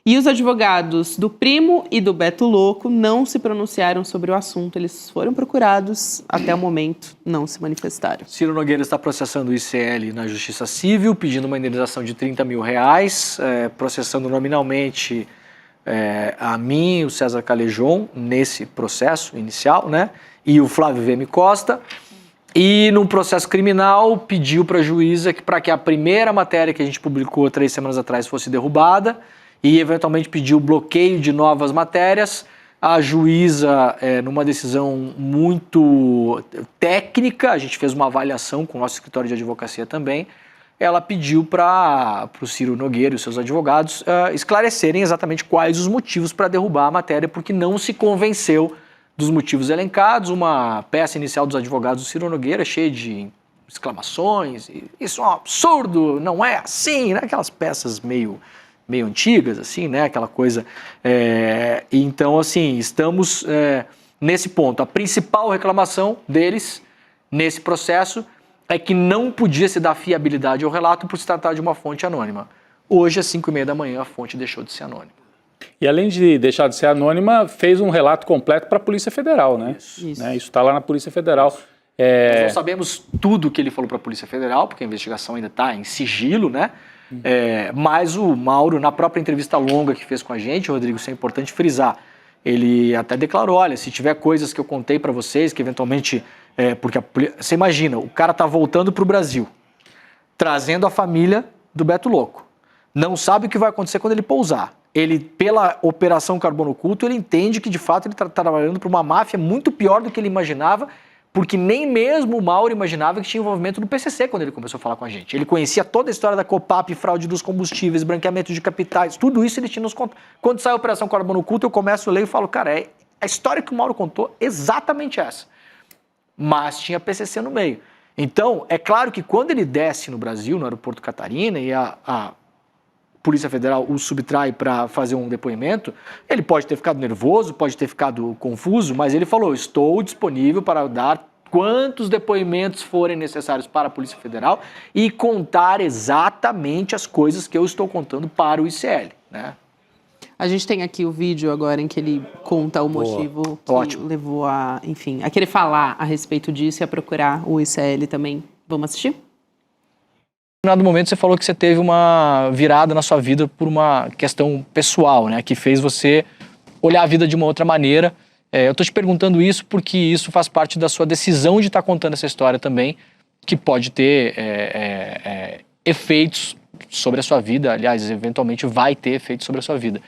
E os advogados do Primo e do Beto Louco não se pronunciaram sobre o assunto. Eles foram procurados, até o momento não se manifestaram. Ciro Nogueira está processando o ICL na Justiça Civil, pedindo uma indenização de R$30 mil, processando nominalmente a mim e o César Callejon nesse processo inicial, né? E o Flávio VM Costa. E num processo criminal pediu para a juíza para que a primeira matéria que a gente publicou 3 semanas atrás fosse derrubada, e eventualmente pediu bloqueio de novas matérias. A juíza, numa decisão muito técnica, a gente fez uma avaliação com o nosso escritório de advocacia também, ela pediu para o Ciro Nogueira e os seus advogados esclarecerem exatamente quais os motivos para derrubar a matéria, porque não se convenceu dos motivos elencados. Uma peça inicial dos advogados do Ciro Nogueira cheia de exclamações, isso é um absurdo, não é assim, né? Aquelas peças meio antigas, assim, né? Aquela coisa. Então, assim, estamos nesse ponto. A principal reclamação deles nesse processo é que não podia se dar fiabilidade ao relato por se tratar de uma fonte anônima. Hoje, às 5h30 da manhã, a fonte deixou de ser anônima. E além de deixar de ser anônima, fez um relato completo para a Polícia Federal, né? Isso está lá na Polícia Federal. Nós não sabemos tudo que ele falou para a Polícia Federal, porque a investigação ainda está em sigilo, né? Mas o Mauro, na própria entrevista longa que fez com a gente, Rodrigo, isso é importante frisar, ele até declarou, olha, se tiver coisas que eu contei para vocês, que eventualmente... porque você imagina, o cara tá voltando para o Brasil, trazendo a família do Beto Louco. Não sabe o que vai acontecer quando ele pousar. Ele, pela Operação Carbono Oculto, ele entende que, de fato, ele está trabalhando para uma máfia muito pior do que ele imaginava, porque nem mesmo o Mauro imaginava que tinha envolvimento do PCC quando ele começou a falar com a gente. Ele conhecia toda a história da Copap, fraude dos combustíveis, branqueamento de capitais, tudo isso ele tinha nos contado. Quando sai a Operação Carbono Oculto, eu começo a ler e falo, cara, a história que o Mauro contou é exatamente essa. Mas tinha PCC no meio. Então, é claro que quando ele desce no Brasil, no aeroporto Catarina, e a Polícia Federal o subtrai para fazer um depoimento, ele pode ter ficado nervoso, pode ter ficado confuso, mas ele falou, estou disponível para dar quantos depoimentos forem necessários para a Polícia Federal e contar exatamente as coisas que eu estou contando para o ICL, né? A gente tem aqui o vídeo agora em que ele conta o motivo que levou a, enfim, a querer falar a respeito disso e a procurar o ICL também. Vamos assistir? determinado momento você falou que você teve uma virada na sua vida por uma questão pessoal, né? Que fez você olhar a vida de uma outra maneira. Eu estou te perguntando isso porque isso faz parte da sua decisão de estar contando essa história também, que pode ter efeitos sobre a sua vida, aliás, eventualmente vai ter efeitos sobre a sua vida.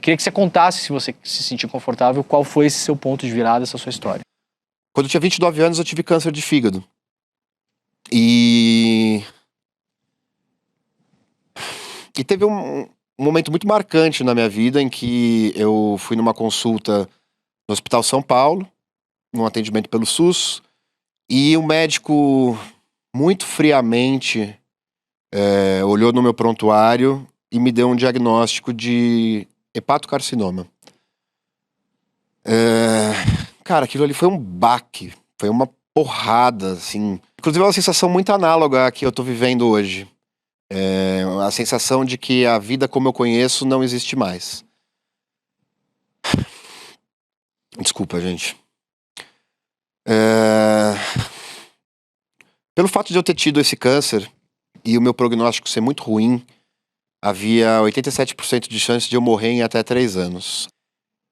Queria que você contasse, se você se sentir confortável, qual foi esse seu ponto de virada, essa sua história. Quando eu tinha 29 anos, eu tive câncer de fígado. E teve um momento muito marcante na minha vida em que eu fui numa consulta no Hospital São Paulo, num atendimento pelo SUS, e o médico muito friamente olhou no meu prontuário e me deu um diagnóstico de hepatocarcinoma. Cara, aquilo ali foi um baque, foi uma porrada, assim. Inclusive é uma sensação muito análoga à que eu tô vivendo hoje. A sensação de que a vida como eu conheço não existe mais. Desculpa, gente. Pelo fato de eu ter tido esse câncer e o meu prognóstico ser muito ruim, havia 87% de chance de eu morrer em até 3 anos.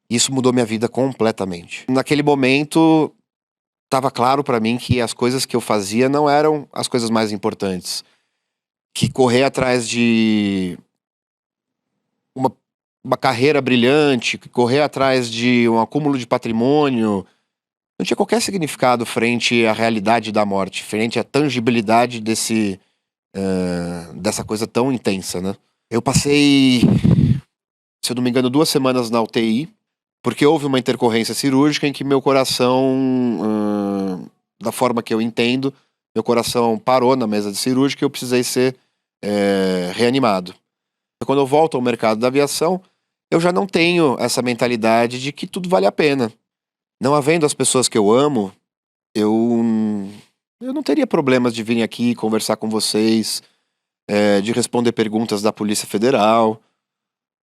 Isso mudou minha vida completamente. Naquele momento, estava claro para mim que as coisas que eu fazia não eram as coisas mais importantes. Que correr atrás de uma carreira brilhante, que correr atrás de um acúmulo de patrimônio, não tinha qualquer significado frente à realidade da morte, frente à tangibilidade dessa coisa tão intensa, né? Eu passei, se eu não me engano, 2 semanas na UTI, porque houve uma intercorrência cirúrgica em que meu coração, da forma que eu entendo, meu coração parou na mesa de cirúrgica e eu precisei ser reanimado. Quando eu volto ao mercado da aviação, eu já não tenho essa mentalidade de que tudo vale a pena. Não havendo as pessoas que eu amo, eu não teria problemas de vir aqui conversar com vocês, de responder perguntas da Polícia Federal.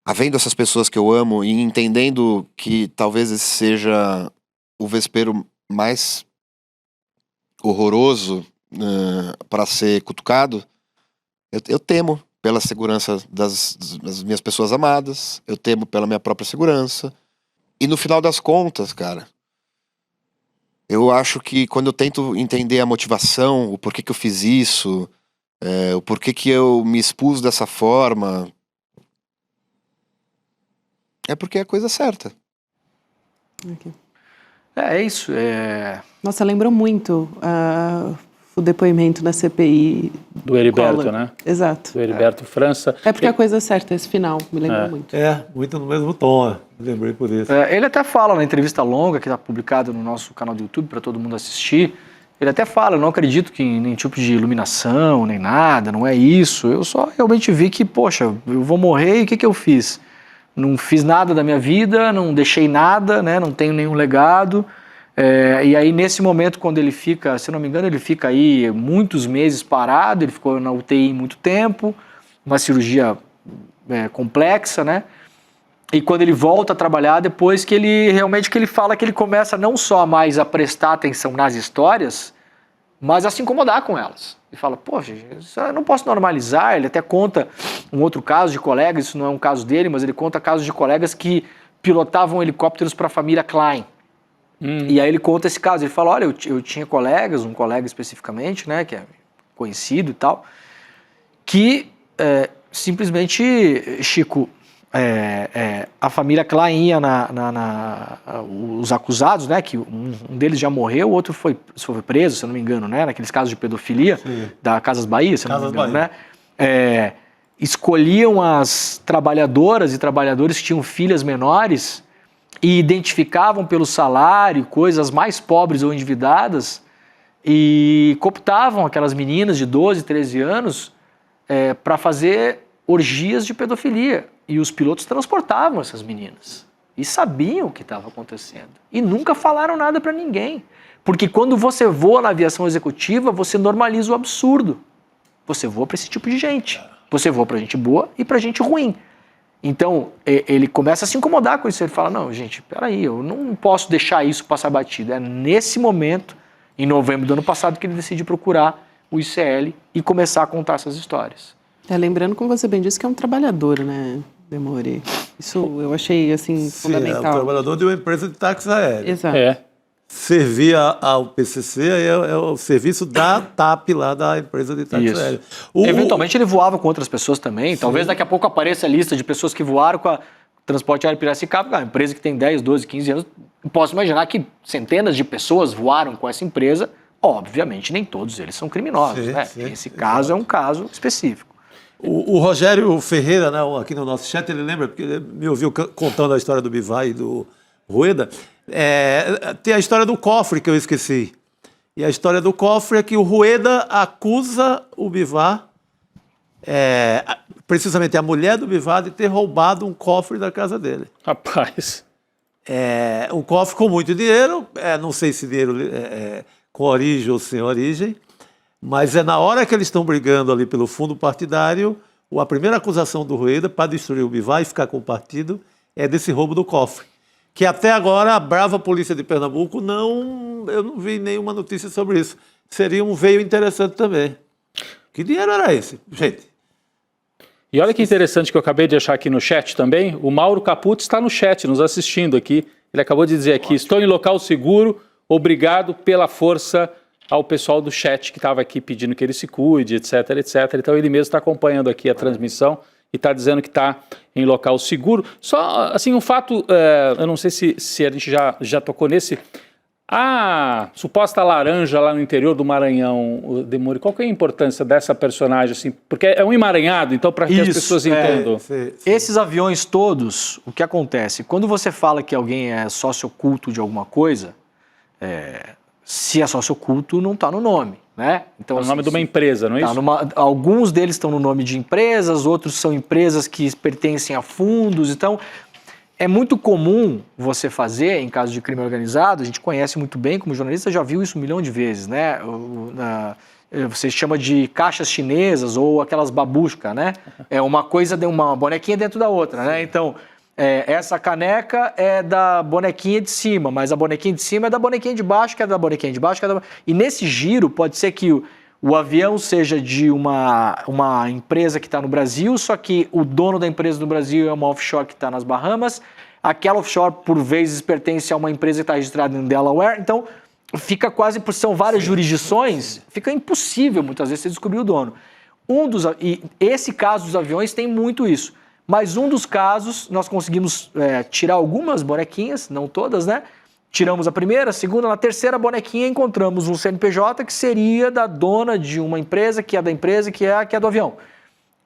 Havendo essas pessoas que eu amo e entendendo que talvez esse seja o vespeiro mais horroroso para ser cutucado, eu temo pela segurança das minhas pessoas amadas, eu temo pela minha própria segurança. E no final das contas, cara, eu acho que quando eu tento entender a motivação, o porquê que eu fiz isso, o porquê que eu me expus dessa forma, é porque é a coisa certa. É isso. Nossa, lembrou muito o depoimento na CPI. Do Heriberto, Collor. né? Exato. Do Heriberto França. É porque a coisa certa, esse final, me lembra muito. Muito no mesmo tom, lembrei por isso. Ele até fala na entrevista longa, que está publicada no nosso canal do YouTube, para todo mundo assistir, ele até fala, eu não acredito que em nenhum tipo de iluminação, nem nada, não é isso. Eu só realmente vi que, poxa, eu vou morrer e o que eu fiz? Não fiz nada da minha vida, não deixei nada, né? Não tenho nenhum legado. E aí, nesse momento, quando ele fica, se não me engano, ele fica aí muitos meses parado, ele ficou na UTI muito tempo, uma cirurgia complexa, né? E quando ele volta a trabalhar, depois que ele realmente que ele fala que ele começa não só mais a prestar atenção nas histórias, mas a se incomodar com elas. Ele fala, poxa, eu não posso normalizar. Ele até conta um outro caso de colegas, isso não é um caso dele, mas ele conta casos de colegas que pilotavam helicópteros para a família Klein. E aí ele conta esse caso, ele fala, olha, eu tinha colegas, um colega especificamente, né, que é conhecido e tal, que simplesmente, Chico, a família Klein ia os acusados, né, que um deles já morreu, o outro foi preso, se eu não me engano, né, naqueles casos de pedofilia, da Casas Bahia, se eu não me engano, né, escolhiam as trabalhadoras e trabalhadores que tinham filhas menores e identificavam pelo salário coisas mais pobres ou endividadas e cooptavam aquelas meninas de 12, 13 anos para fazer orgias de pedofilia. E os pilotos transportavam essas meninas e sabiam o que estava acontecendo. E nunca falaram nada para ninguém. Porque quando você voa na aviação executiva, você normaliza o absurdo. Você voa para esse tipo de gente. Você voa para gente boa e para gente ruim. Então, ele começa a se incomodar com isso. Ele fala, não, gente, peraí, eu não posso deixar isso passar batido. É nesse momento, em novembro do ano passado, que ele decide procurar o ICL e começar a contar essas histórias. Lembrando, como você bem disse, que é um trabalhador, né, Demore? Isso eu achei, assim, fundamental. É um trabalhador de uma empresa de táxi aéreo. Exato. Servir ao PCC é o serviço da TAP lá, da empresa de táxi aéreo. Eventualmente ele voava com outras pessoas também. Sim. Talvez daqui a pouco apareça a lista de pessoas que voaram com a Transporte Aéreo Piracicaba, uma empresa que tem 10, 12, 15 anos. Posso imaginar que centenas de pessoas voaram com essa empresa. Obviamente, nem todos eles são criminosos. Né? Esse caso é um caso específico. O Rogério Ferreira, né, aqui no nosso chat, ele lembra, porque ele me ouviu contando a história do Bivar e do Rueda. Tem a história do cofre que eu esqueci. E a história do cofre é que o Rueda acusa o Bivar, precisamente a mulher do Bivar, de ter roubado um cofre da casa dele. Rapaz. Um cofre com muito dinheiro, não sei se dinheiro com origem ou sem origem, mas na hora que eles estão brigando ali pelo fundo partidário, a primeira acusação do Rueda para destruir o Bivar e ficar com o partido é desse roubo do cofre. Que até agora a brava polícia de Pernambuco eu não vi nenhuma notícia sobre isso. Seria um veio interessante também. Que dinheiro era esse, gente? E olha que interessante que eu acabei de achar aqui no chat também. O Mauro Caputo está no chat, nos assistindo aqui. Ele acabou de dizer aqui, estou em local seguro, obrigado pela força ao pessoal do chat que estava aqui pedindo que ele se cuide, etc, etc. Então ele mesmo está acompanhando aqui a transmissão e está dizendo que está em local seguro. Só, assim, um fato, eu não sei se a gente já tocou nesse, a suposta laranja lá no interior do Maranhão, Demore, qual que é a importância dessa personagem, assim? Porque é um emaranhado, então para que as pessoas entendam. Esses aviões todos, o que acontece? Quando você fala que alguém é sócio oculto de alguma coisa, se é sócio oculto, não está no nome, né? Então, tá no nome de uma empresa, não é isso? Alguns deles estão no nome de empresas, outros são empresas que pertencem a fundos. Então, é muito comum você fazer, em caso de crime organizado, a gente conhece muito bem, como jornalista, já viu isso 1 milhão de vezes, né? Você chama de caixas chinesas ou aquelas babushka, né? É uma coisa, uma bonequinha dentro da outra, né? Então, essa caneca é da bonequinha de cima, mas a bonequinha de cima é da bonequinha de baixo, que é da bonequinha de baixo, que é da... E nesse giro pode ser que o avião seja de uma empresa que está no Brasil, só que o dono da empresa no Brasil é uma offshore que está nas Bahamas, aquela offshore por vezes pertence a uma empresa que está registrada em Delaware, então fica quase, por são várias jurisdições, fica impossível muitas vezes você descobrir o dono. E esse caso dos aviões tem muito isso. Mas um dos casos, nós conseguimos tirar algumas bonequinhas, não todas, né? Tiramos a primeira, a segunda, na terceira bonequinha encontramos um CNPJ que seria da dona de uma empresa, que é da empresa, que é do avião.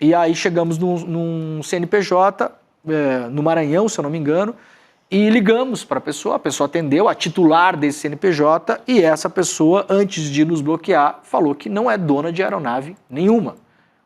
E aí chegamos num CNPJ, no Maranhão, se eu não me engano, e ligamos para a pessoa atendeu, a titular desse CNPJ, e essa pessoa, antes de nos bloquear, falou que não é dona de aeronave nenhuma.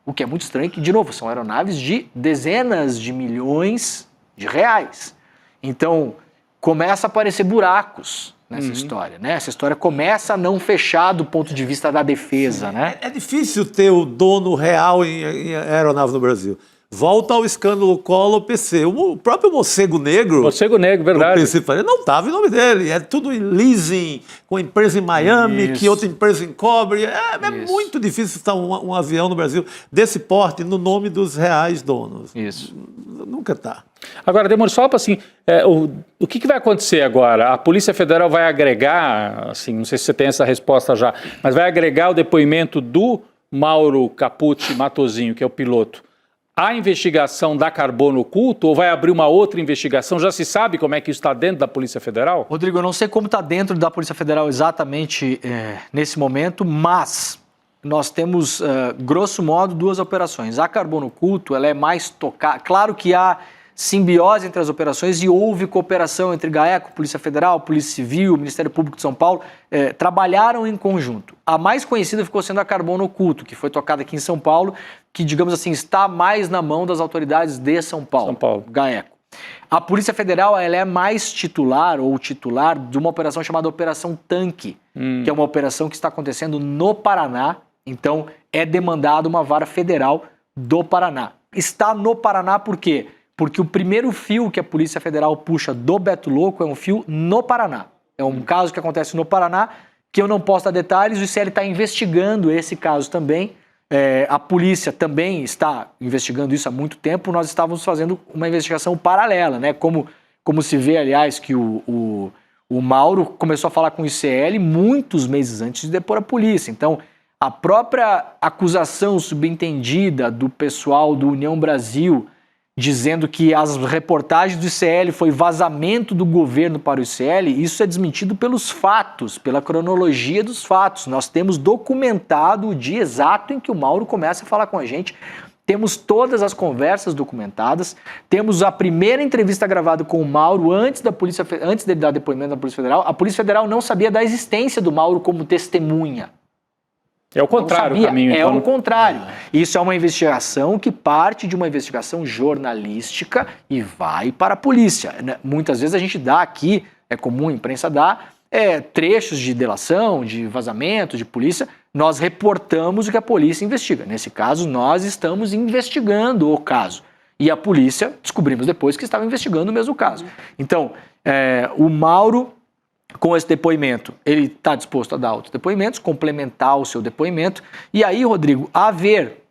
O que é muito estranho, que, de novo, são aeronaves de dezenas de milhões de reais. Então, começa a aparecer buracos nessa história, né? Essa história começa a não fechar do ponto de vista da defesa, né? É difícil ter o dono real em aeronave no Brasil. Volta ao escândalo Collor-PC. O próprio Morcego Negro... Morcego Negro, verdade. Não estava em nome dele. É tudo em leasing, com empresa em Miami, que outra empresa encobre. É muito difícil estar um avião no Brasil desse porte no nome dos reais donos. Isso. Nunca está. Agora, Demore, só para assim, o que vai acontecer agora? A Polícia Federal vai agregar, assim, não sei se você tem essa resposta já, mas vai agregar o depoimento do Mauro Capucci Matosinho, que é o piloto, a investigação da Carbono Oculto, ou vai abrir uma outra investigação? Já se sabe como é que isso está dentro da Polícia Federal? Rodrigo, eu não sei como está dentro da Polícia Federal exatamente nesse momento, mas nós temos, grosso modo, 2 operações. A Carbono Oculto, ela é mais tocada. Claro que há simbiose entre as operações e houve cooperação entre GAECO, Polícia Federal, Polícia Civil, Ministério Público de São Paulo, trabalharam em conjunto. A mais conhecida ficou sendo a Carbono Oculto, que foi tocada aqui em São Paulo, que, digamos assim, está mais na mão das autoridades de São Paulo, GAECO. A Polícia Federal, ela é mais titular de uma operação chamada Operação Tanque, que é uma operação que está acontecendo no Paraná, então é demandada uma vara federal do Paraná. Está no Paraná por quê? Porque o primeiro fio que a Polícia Federal puxa do Beto Louco é um fio no Paraná. É um caso que acontece no Paraná, que eu não posso dar detalhes. O ICL está investigando esse caso também. A polícia também está investigando isso há muito tempo. Nós estávamos fazendo uma investigação paralela, né? Como se vê, aliás, que o Mauro começou a falar com o ICL muitos meses antes de depor a polícia. Então, a própria acusação subentendida do pessoal do União Brasil, dizendo que as reportagens do ICL foi vazamento do governo para o ICL, isso é desmentido pelos fatos, pela cronologia dos fatos. Nós temos documentado o dia exato em que o Mauro começa a falar com a gente, temos todas as conversas documentadas, temos a primeira entrevista gravada com o Mauro antes dele dar depoimento da Polícia Federal. A Polícia Federal não sabia da existência do Mauro como testemunha. É o contrário o caminho. É o contrário. Isso é uma investigação que parte de uma investigação jornalística e vai para a polícia. Muitas vezes a gente dá aqui, é comum a imprensa dar, trechos de delação, de vazamento, de polícia. Nós reportamos o que a polícia investiga. Nesse caso, nós estamos investigando o caso. E a polícia, descobrimos depois que estava investigando o mesmo caso. Então, o Mauro, com esse depoimento, ele está disposto a dar outros depoimentos, complementar o seu depoimento. E aí, Rodrigo,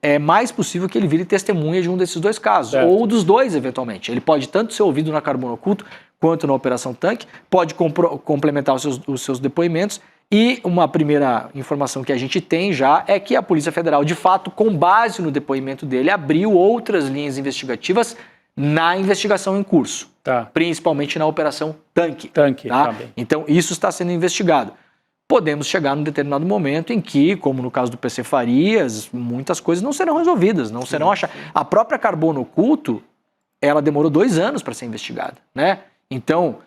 é mais possível que ele vire testemunha de um desses dois casos, ou dos dois, eventualmente. Ele pode tanto ser ouvido na Carbono Oculto quanto na Operação Tanque, pode complementar os seus depoimentos. E uma primeira informação que a gente tem já é que a Polícia Federal, de fato, com base no depoimento dele, abriu outras linhas investigativas na investigação em curso. Principalmente na Operação Tanque. Tá? Então, isso está sendo investigado. Podemos chegar num determinado momento em que, como no caso do PC Farias, muitas coisas não serão resolvidas, não serão achadas. A própria Carbono Oculto, ela demorou 2 anos para ser investigada, né? Então,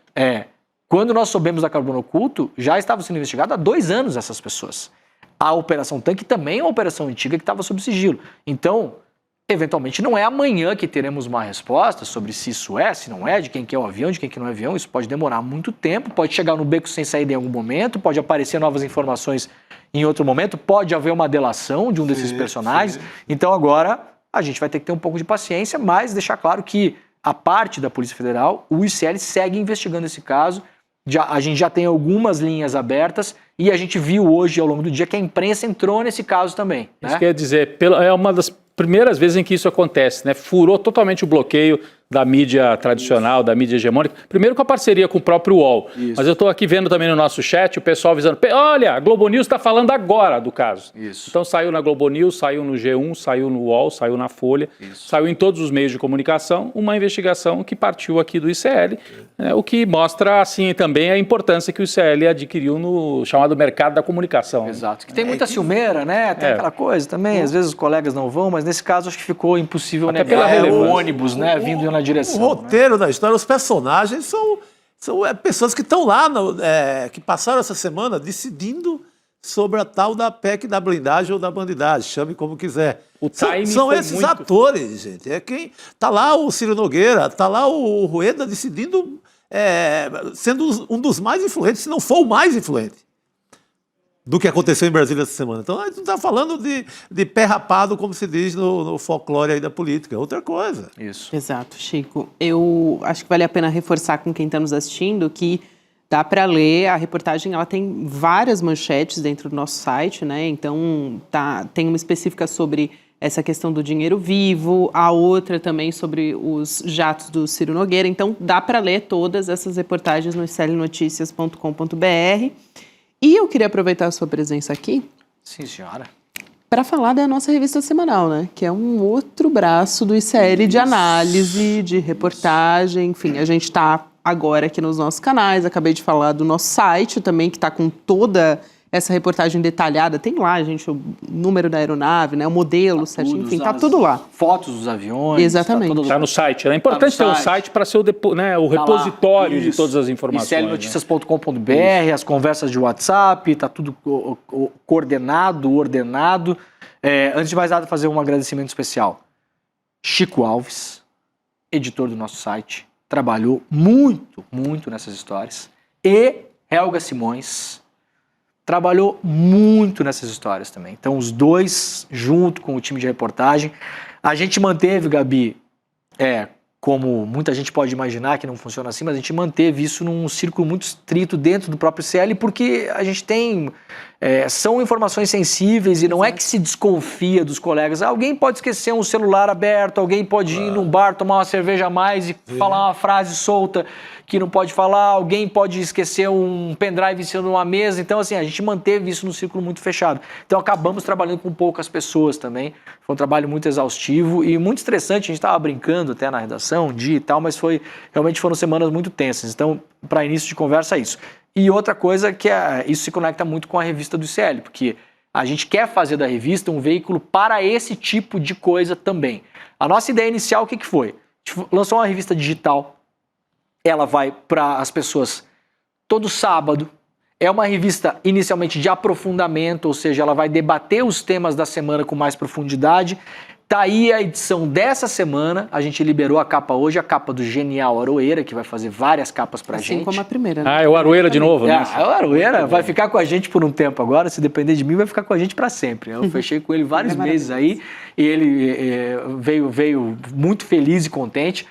quando nós soubemos da Carbono Oculto, já estava sendo investigado há 2 anos essas pessoas. A Operação Tanque também é uma operação antiga que estava sob sigilo. Então, eventualmente não é amanhã que teremos uma resposta sobre se isso se não é, de quem que é o avião, de quem que não é o avião. Isso pode demorar muito tempo, pode chegar no beco sem saída em algum momento, pode aparecer novas informações em outro momento, pode haver uma delação de um desses personagens. Então agora a gente vai ter que ter um pouco de paciência, mas deixar claro que a parte da Polícia Federal, o ICL segue investigando esse caso. A gente já tem algumas linhas abertas e a gente viu hoje, ao longo do dia, que a imprensa entrou nesse caso também. Né? Isso quer dizer, é uma das primeiras vezes em que isso acontece, né? Furou totalmente o bloqueio da mídia tradicional, da mídia hegemônica. Primeiro com a parceria com o próprio UOL. Isso. Mas eu estou aqui vendo também no nosso chat o pessoal avisando, olha, a Globo News está falando agora do caso. Isso. Então saiu na Globo News, saiu no G1, saiu no UOL, saiu na Folha, saiu em todos os meios de comunicação, uma investigação que partiu aqui do ICL, o que mostra, assim, também a importância que o ICL adquiriu no chamado mercado da comunicação. Exato. Que tem muita ciumeira, né? Tem aquela coisa também, às vezes os colegas não vão, mas nesse caso acho que ficou impossível negar o ônibus, né? Vindo na direção. O roteiro da história, os personagens são pessoas que estão lá, que passaram essa semana decidindo sobre a tal da PEC da blindagem ou da bandidagem, chame como quiser. São esses atores, gente. É quem tá lá o Ciro Nogueira, tá lá o Rueda decidindo, sendo um dos mais influentes, se não for o mais influente do que aconteceu em Brasília essa semana. Então, a gente não está falando de pé rapado, como se diz no folclore aí da política. É outra coisa. Isso. Exato, Chico. Eu acho que vale a pena reforçar com quem está nos assistindo que dá para ler a reportagem, ela tem várias manchetes dentro do nosso site, né? Então, tem uma específica sobre essa questão do dinheiro vivo, a outra também sobre os jatos do Ciro Nogueira. Então, dá para ler todas essas reportagens no iclnoticias.com.br. E eu queria aproveitar a sua presença aqui. Sim, senhora. Para falar da nossa revista semanal, né? Que é um outro braço do ICL de análise, de reportagem. Enfim, a gente está agora aqui nos nossos canais. Acabei de falar do nosso site também, que está com toda essa reportagem detalhada. Tem lá, gente, o número da aeronave, né? O modelo, certinho, enfim, está tudo lá. Fotos dos aviões. Exatamente. Está no site. É importante ter um site para ser o repositório de todas as informações. iclnoticias.com.br, as conversas de WhatsApp, está tudo coordenado, ordenado. Antes de mais nada, fazer um agradecimento especial. Chico Alves, editor do nosso site, trabalhou muito, muito nessas histórias. E Helga Simões trabalhou muito nessas histórias também. Então, os dois, junto com o time de reportagem, a gente manteve, Gabi, como muita gente pode imaginar que não funciona assim, mas a gente manteve isso num círculo muito estrito dentro do próprio ICL, porque a gente tem... são informações sensíveis e não é que se desconfia dos colegas. Alguém pode esquecer um celular aberto, alguém pode ir num bar tomar uma cerveja a mais e falar uma frase solta que não pode falar, alguém pode esquecer um pendrive em cima de uma mesa. Então, assim, a gente manteve isso num círculo muito fechado. Então, acabamos trabalhando com poucas pessoas também. Foi um trabalho muito exaustivo e muito estressante. A gente estava brincando até na redação, dia e tal, mas realmente foram semanas muito tensas. Então, para início de conversa, é isso. E outra coisa que isso se conecta muito com a revista do ICL, porque a gente quer fazer da revista um veículo para esse tipo de coisa também. A nossa ideia inicial, o que foi? A gente lançou uma revista digital, ela vai para as pessoas todo sábado. É uma revista inicialmente de aprofundamento, ou seja, ela vai debater os temas da semana com mais profundidade. Tá aí a edição dessa semana, a gente liberou a capa hoje, a capa do genial Aroeira, que vai fazer várias capas pra gente. Assim como a primeira. Né? Ah, é o Aroeira de novo, né? O Aroeira vai ficar com a gente por um tempo agora, se depender de mim, vai ficar com a gente pra sempre. Eu fechei com ele vários meses aí, e ele veio muito feliz e contente.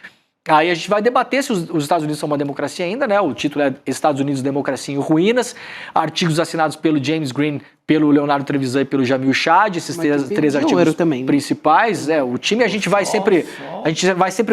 Aí a gente vai debater se os Estados Unidos são uma democracia ainda, né? O título é Estados Unidos, Democracia em Ruínas. Artigos assinados pelo James Green, pelo Leonardo Trevisan e pelo Jamil Chad, esses três artigos também, principais. O time a gente vai sempre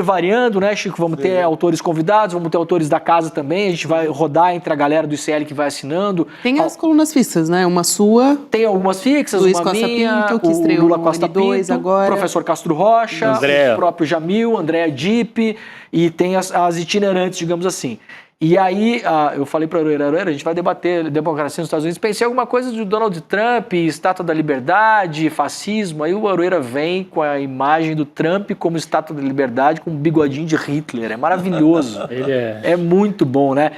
variando, né, Chico? Vamos ter autores convidados, vamos ter autores da casa também. A gente vai rodar entre a galera do ICL que vai assinando. Tem as colunas fixas, né? Uma sua. Tem algumas fixas, Luiz uma Costa minha, Pinto, que o estreou Lula no Costa N2 Pinto, agora. Professor Castro Rocha, o próprio Jamil, Andréa Dipp, e tem as itinerantes, digamos assim. E aí, eu falei para Aroeira, a gente vai debater democracia nos Estados Unidos. Pensei em alguma coisa de Donald Trump, Estátua da Liberdade, fascismo. Aí o Aroeira vem com a imagem do Trump como Estátua da Liberdade, com um bigodinho de Hitler. É maravilhoso. Ele é muito bom, né?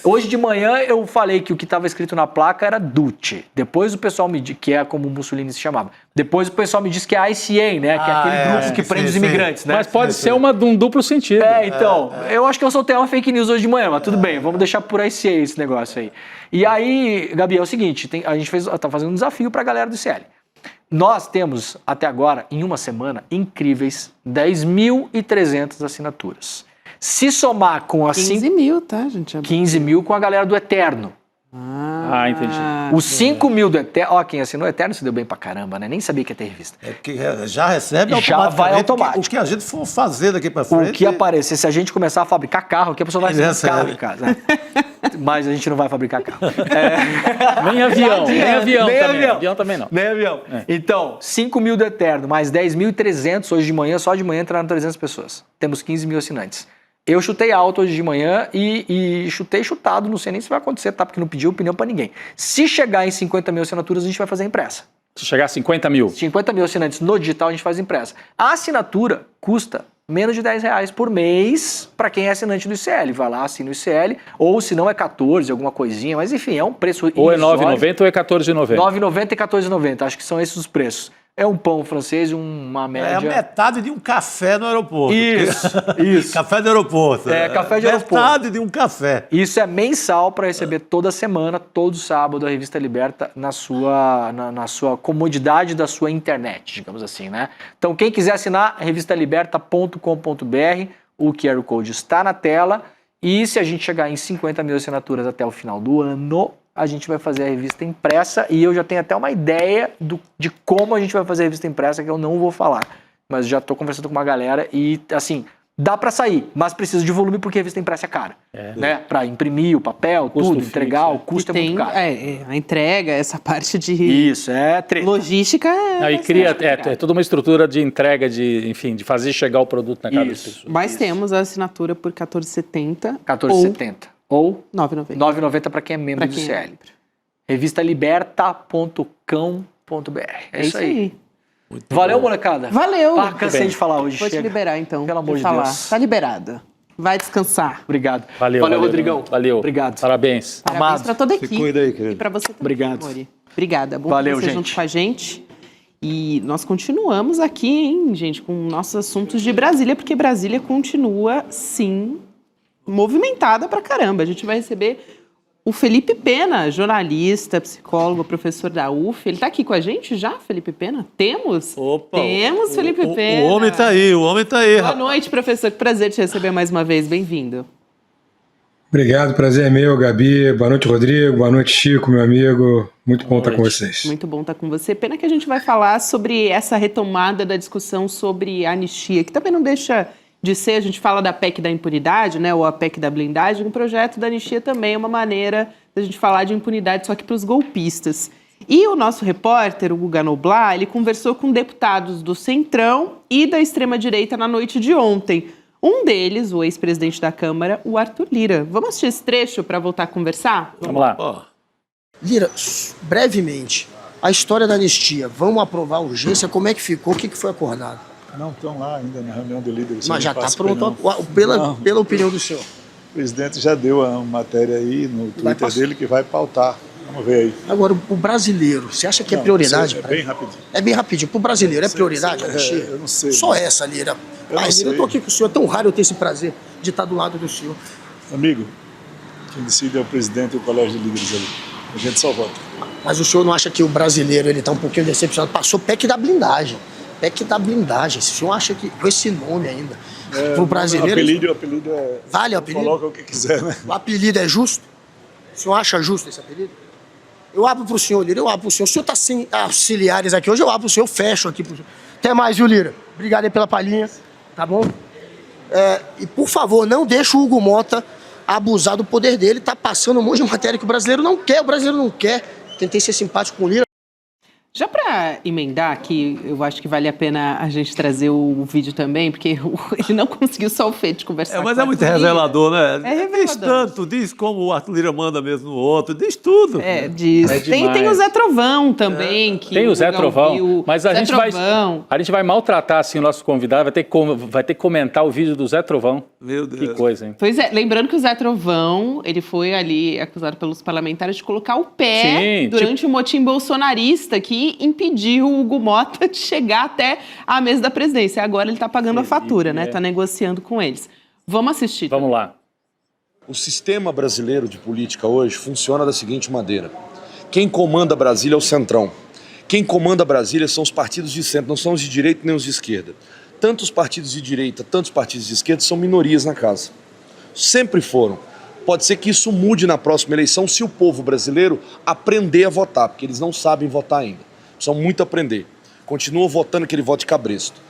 Hoje de manhã eu falei que o que estava escrito na placa era Duce. Depois o pessoal me disse, que é como Mussolini se chamava. Depois o pessoal me disse que é a ICA, né? Que é aquele grupo que prende os imigrantes, né? Mas pode ser um duplo sentido. Então, eu acho que eu soltei uma fake news hoje de manhã, mas tudo bem, vamos deixar por ICA esse negócio aí. E aí, Gabi, é o seguinte, a gente tá fazendo um desafio pra galera do ICL. Nós temos, até agora, em uma semana, incríveis 10.300 assinaturas. Se somar com as 15 mil, tá, gente? 15 mil com a galera do Eterno. Entendi. Os 5 mil do Eterno... Ó, quem assinou o Eterno se deu bem pra caramba, né? Nem sabia que ia ter revista. É porque já recebe Já vai automático. O que a gente for fazer daqui pra frente... O que aparecer, se a gente começar a fabricar carro, aqui a pessoa vai fazer carro em casa. Né? Mas a gente não vai fabricar carro. Nem avião, nem avião também. Avião também não. Nem avião. Então, 5 mil do Eterno, mais 10.300 hoje de manhã, só de manhã entraram 300 pessoas. Temos 15 mil assinantes. Eu chutei alto hoje de manhã e chutei chutado, não sei nem se vai acontecer, tá? Porque não pedi opinião pra ninguém. Se chegar em 50 mil assinaturas, a gente vai fazer impressa. Se chegar a 50 mil? 50 mil assinantes no digital, a gente faz impressa. A assinatura custa menos de R$10 por mês para quem é assinante do ICL. Vai lá, assina o ICL, ou se não é 14, alguma coisinha, mas enfim, é um preço ou é 9,90 ou é 14,90. 9,90 e 14,90, acho que são esses os preços. É um pão francês e uma média... É a metade de um café no aeroporto. Isso. Café do aeroporto. Café de aeroporto. Metade de um café. Isso é mensal para receber toda semana, todo sábado, a Revista Liberta na sua comodidade da sua internet, digamos assim, né? Então, quem quiser assinar, revistaliberta.com.br, o QR Code está na tela. E se a gente chegar em 50 mil assinaturas até o final do ano, a gente vai fazer a revista impressa, e eu já tenho até uma ideia de como a gente vai fazer a revista impressa, que eu não vou falar. Mas já estou conversando com uma galera e, assim, dá para sair, mas precisa de volume porque a revista impressa é cara. Né? Para imprimir o papel, tudo, entregar, o custo é muito caro. A entrega, essa parte de... Isso, treta. Logística e cria toda uma estrutura de entrega, de fazer chegar o produto na casa das pessoas. Mas temos a assinatura por R$14,70. R$14,70. Ou R$9,90. R$9,90 para quem é membro do ICL. Revistaliberta.com.br. É isso aí. Valeu, molecada. Valeu. Cansei de falar hoje. Vou te liberar, então. Pelo amor de Deus. Tá liberada. Vai descansar. Obrigado. Valeu, Rodrigão. Valeu. Obrigado. Parabéns. Parabéns para toda a equipe. Se cuida aí, querido. E para você também, Obrigado. Mori. Obrigada. Bom Valeu, ter você junto com a gente. E nós continuamos aqui, hein, gente, com nossos assuntos de Brasília, porque Brasília continua, sim, movimentada pra caramba. A gente vai receber o Felipe Pena, jornalista, psicólogo, professor da UF. Ele está aqui com a gente já, Felipe Pena? Temos? Opa! Temos, Felipe Pena. O homem está aí, Boa noite, professor. Que prazer te receber mais uma vez. Bem-vindo. Obrigado, prazer é meu, Gabi. Boa noite, Rodrigo. Boa noite, Chico, meu amigo. Muito bom estar com vocês. Muito bom estar com você. Pena que a gente vai falar sobre essa retomada da discussão sobre a anistia, que também não deixa de ser, a gente fala da PEC da impunidade, né, ou a PEC da blindagem, um projeto da anistia também é uma maneira da gente falar de impunidade, só que para os golpistas. E o nosso repórter, o Guga Noblar, ele conversou com deputados do Centrão e da extrema-direita na noite de ontem. Um deles, o ex-presidente da Câmara, o Arthur Lira. Vamos assistir esse trecho para voltar a conversar? Vamos lá. Lira, brevemente, a história da anistia, vamos aprovar a urgência, como é que ficou, o que foi acordado? Não estão lá ainda na reunião de líderes. Mas já está pronto, pela opinião do senhor. O presidente já deu uma matéria aí no Twitter dele que vai pautar. Vamos ver aí. Agora, o brasileiro, você acha que é prioridade? É bem rapidinho. É bem rapidinho. Para o brasileiro, é prioridade a anistia? Eu não sei. Só essa, Lira. Eu estou aqui com o senhor, é tão raro eu ter esse prazer de estar do lado do senhor. Amigo, quem decide é o presidente e o colégio de líderes ali. A gente só vota. Mas o senhor não acha que o brasileiro ele está um pouquinho decepcionado? Passou PEC da blindagem. PEC da blindagem. Se o senhor acha que, com esse nome ainda, pro brasileiro... O apelido é... Vale o apelido? Coloca o que quiser, né? O apelido é justo? O senhor acha justo esse apelido? Eu abro pro senhor, Lira, eu abro pro senhor. O senhor tá sem auxiliares aqui hoje, eu abro pro senhor, eu fecho aqui pro senhor. Até mais, viu, Lira? Obrigado aí pela palhinha, tá bom? E, por favor, não deixe o Hugo Mota abusar do poder dele. Tá passando um monte de matéria que o brasileiro não quer. Tentei ser simpático com o Lira. Já para emendar aqui, eu acho que vale a pena a gente trazer o vídeo também, porque ele não conseguiu só o feito de conversar com mas é muito revelador, né? É revelador. Diz tanto, diz como o Arthur Lira manda mesmo no outro, diz tudo. Diz. Tem o Zé Trovão também. Que tem o Zé Trovão, mas a gente vai maltratar assim, o nosso convidado, vai ter que comentar o vídeo do Zé Trovão. Meu Deus. Que coisa, hein? Pois é, lembrando que o Zé Trovão, ele foi ali acusado pelos parlamentares de colocar o pé durante o motim bolsonarista que impediu o Hugo Mota de chegar até a mesa da presidência. Agora ele está pagando a fatura, né? Está negociando com eles. Vamos assistir. Vamos lá. O sistema brasileiro de política hoje funciona da seguinte maneira. Quem comanda Brasília é o Centrão. Quem comanda Brasília são os partidos de centro, não são os de direita nem os de esquerda. Tanto os partidos de direita, tanto os partidos de esquerda são minorias na casa. Sempre foram. Pode ser que isso mude na próxima eleição se o povo brasileiro aprender a votar, porque eles não sabem votar ainda. Precisam muito aprender. Continuam votando aquele voto de cabresto.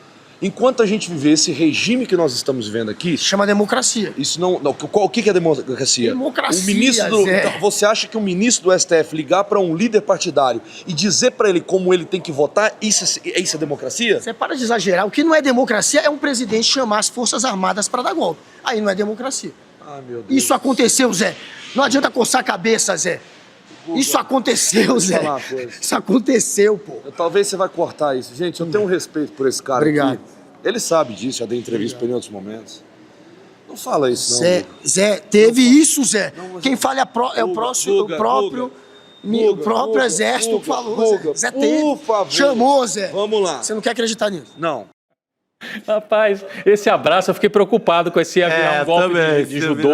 Enquanto a gente viver esse regime que nós estamos vivendo aqui... Chama democracia. Isso não o que é democracia? Democracia, o ministro então, você acha que um ministro do STF ligar para um líder partidário e dizer para ele como ele tem que votar, isso é democracia? Você para de exagerar. O que não é democracia é um presidente chamar as Forças Armadas para dar golpe. Aí não é democracia. Meu Deus. Isso aconteceu, Zé. Não adianta coçar a cabeça, Zé. Isso aconteceu, Zé. Isso aconteceu, pô. Talvez você vai cortar isso. Gente, eu tenho um respeito por esse cara. Obrigado. Aqui. Ele sabe disso, já dei entrevista para ele em outros momentos. Não fala isso, não. Zé, teve isso, Zé. Quem fala é o próprio exército que falou, Zé. Zé teve. Por favor. Chamou, Zé. Vamos lá. Você não quer acreditar nisso? Não. Rapaz, esse abraço eu fiquei preocupado com esse um golpe de judô,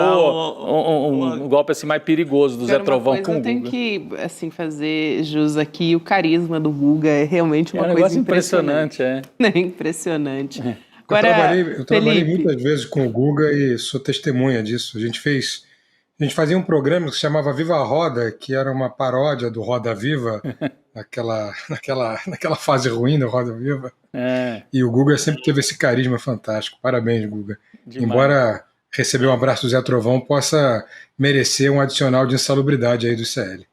um golpe assim mais perigoso do Zé Trovão com o Guga. Tem que assim, fazer jus aqui, o carisma do Guga é realmente uma coisa impressionante. É impressionante. Agora, eu trabalhei muitas vezes com o Guga e sou testemunha disso. A gente fazia um programa que se chamava Viva a Roda, que era uma paródia do Roda Viva, naquela fase ruim do Roda Viva. E o Guga sempre teve esse carisma fantástico. Parabéns, Guga. Demais. Embora receber um abraço do Zé Trovão possa merecer um adicional de insalubridade aí do CL.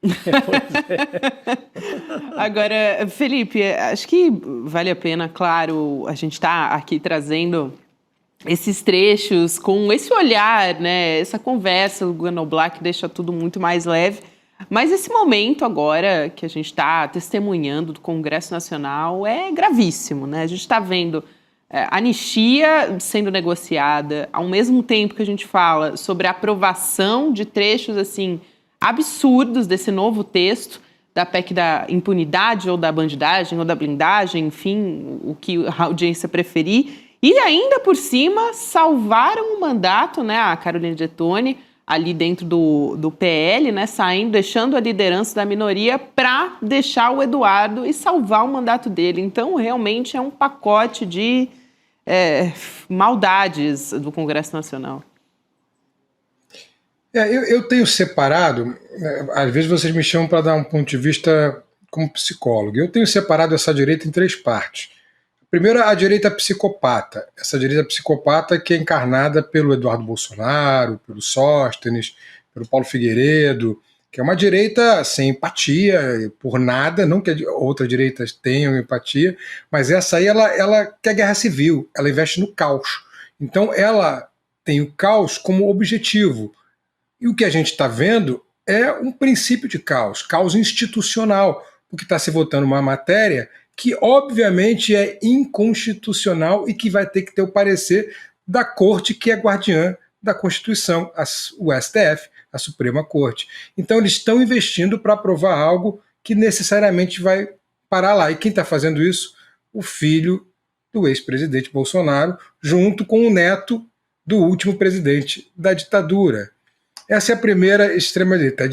Agora, Felipe, acho que vale a pena, claro, a gente está aqui trazendo esses trechos com esse olhar, né? Essa conversa do Guga Noblar que deixa tudo muito mais leve. Mas esse momento agora que a gente está testemunhando do Congresso Nacional é gravíssimo, né? A gente está vendo anistia sendo negociada, ao mesmo tempo que a gente fala sobre a aprovação de trechos assim absurdos desse novo texto da PEC da impunidade ou da bandidagem ou da blindagem, enfim, o que a audiência preferir. E ainda por cima salvaram o mandato, né? A Caroline Gettoni, ali dentro do PL, né, saindo, deixando a liderança da minoria para deixar o Eduardo e salvar o mandato dele. Então, realmente é um pacote de maldades do Congresso Nacional. Eu tenho separado, às vezes vocês me chamam para dar um ponto de vista como psicólogo, eu tenho separado essa direita em 3 partes. Primeiro, a direita psicopata. Essa direita psicopata que é encarnada pelo Eduardo Bolsonaro, pelo Sóstenes, pelo Paulo Figueiredo, que é uma direita sem empatia por nada, não que outras direitas tenham empatia, mas essa aí ela quer guerra civil, ela investe no caos. Então ela tem o caos como objetivo. E o que a gente está vendo é um princípio de caos institucional, porque está se votando uma matéria que obviamente é inconstitucional e que vai ter que ter o parecer da corte que é guardiã da Constituição, o STF, a Suprema Corte. Então eles estão investindo para aprovar algo que necessariamente vai parar lá. E quem está fazendo isso? O filho do ex-presidente Bolsonaro, junto com o neto do último presidente da ditadura. Essa é a primeira extrema-direita,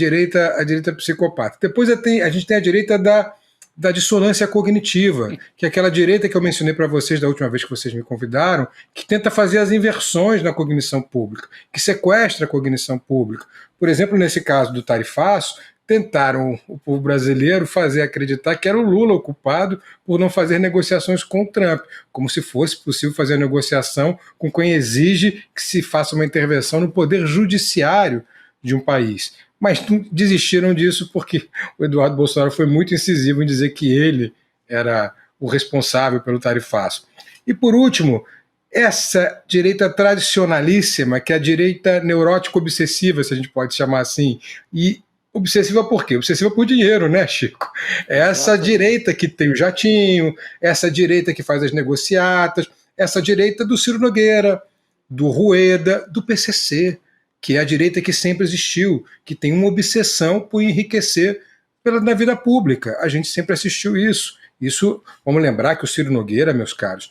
a direita psicopata. Depois a gente tem a direita da dissonância cognitiva, que é aquela direita que eu mencionei para vocês da última vez que vocês me convidaram, que tenta fazer as inversões na cognição pública, que sequestra a cognição pública. Por exemplo, nesse caso do tarifaço, tentaram o povo brasileiro fazer acreditar que era o Lula o culpado por não fazer negociações com o Trump, como se fosse possível fazer negociação com quem exige que se faça uma intervenção no poder judiciário de um país. Mas desistiram disso porque o Eduardo Bolsonaro foi muito incisivo em dizer que ele era o responsável pelo tarifaço. E por último, essa direita tradicionalíssima, que é a direita neurótico-obsessiva, se a gente pode chamar assim. E obsessiva por quê? Obsessiva por dinheiro, né, Chico? É essa direita que tem o jatinho, essa direita que faz as negociatas, essa direita do Ciro Nogueira, do Rueda, do PCC, que é a direita que sempre existiu, que tem uma obsessão por enriquecer na vida pública. A gente sempre assistiu isso. Isso, vamos lembrar que o Ciro Nogueira, meus caros,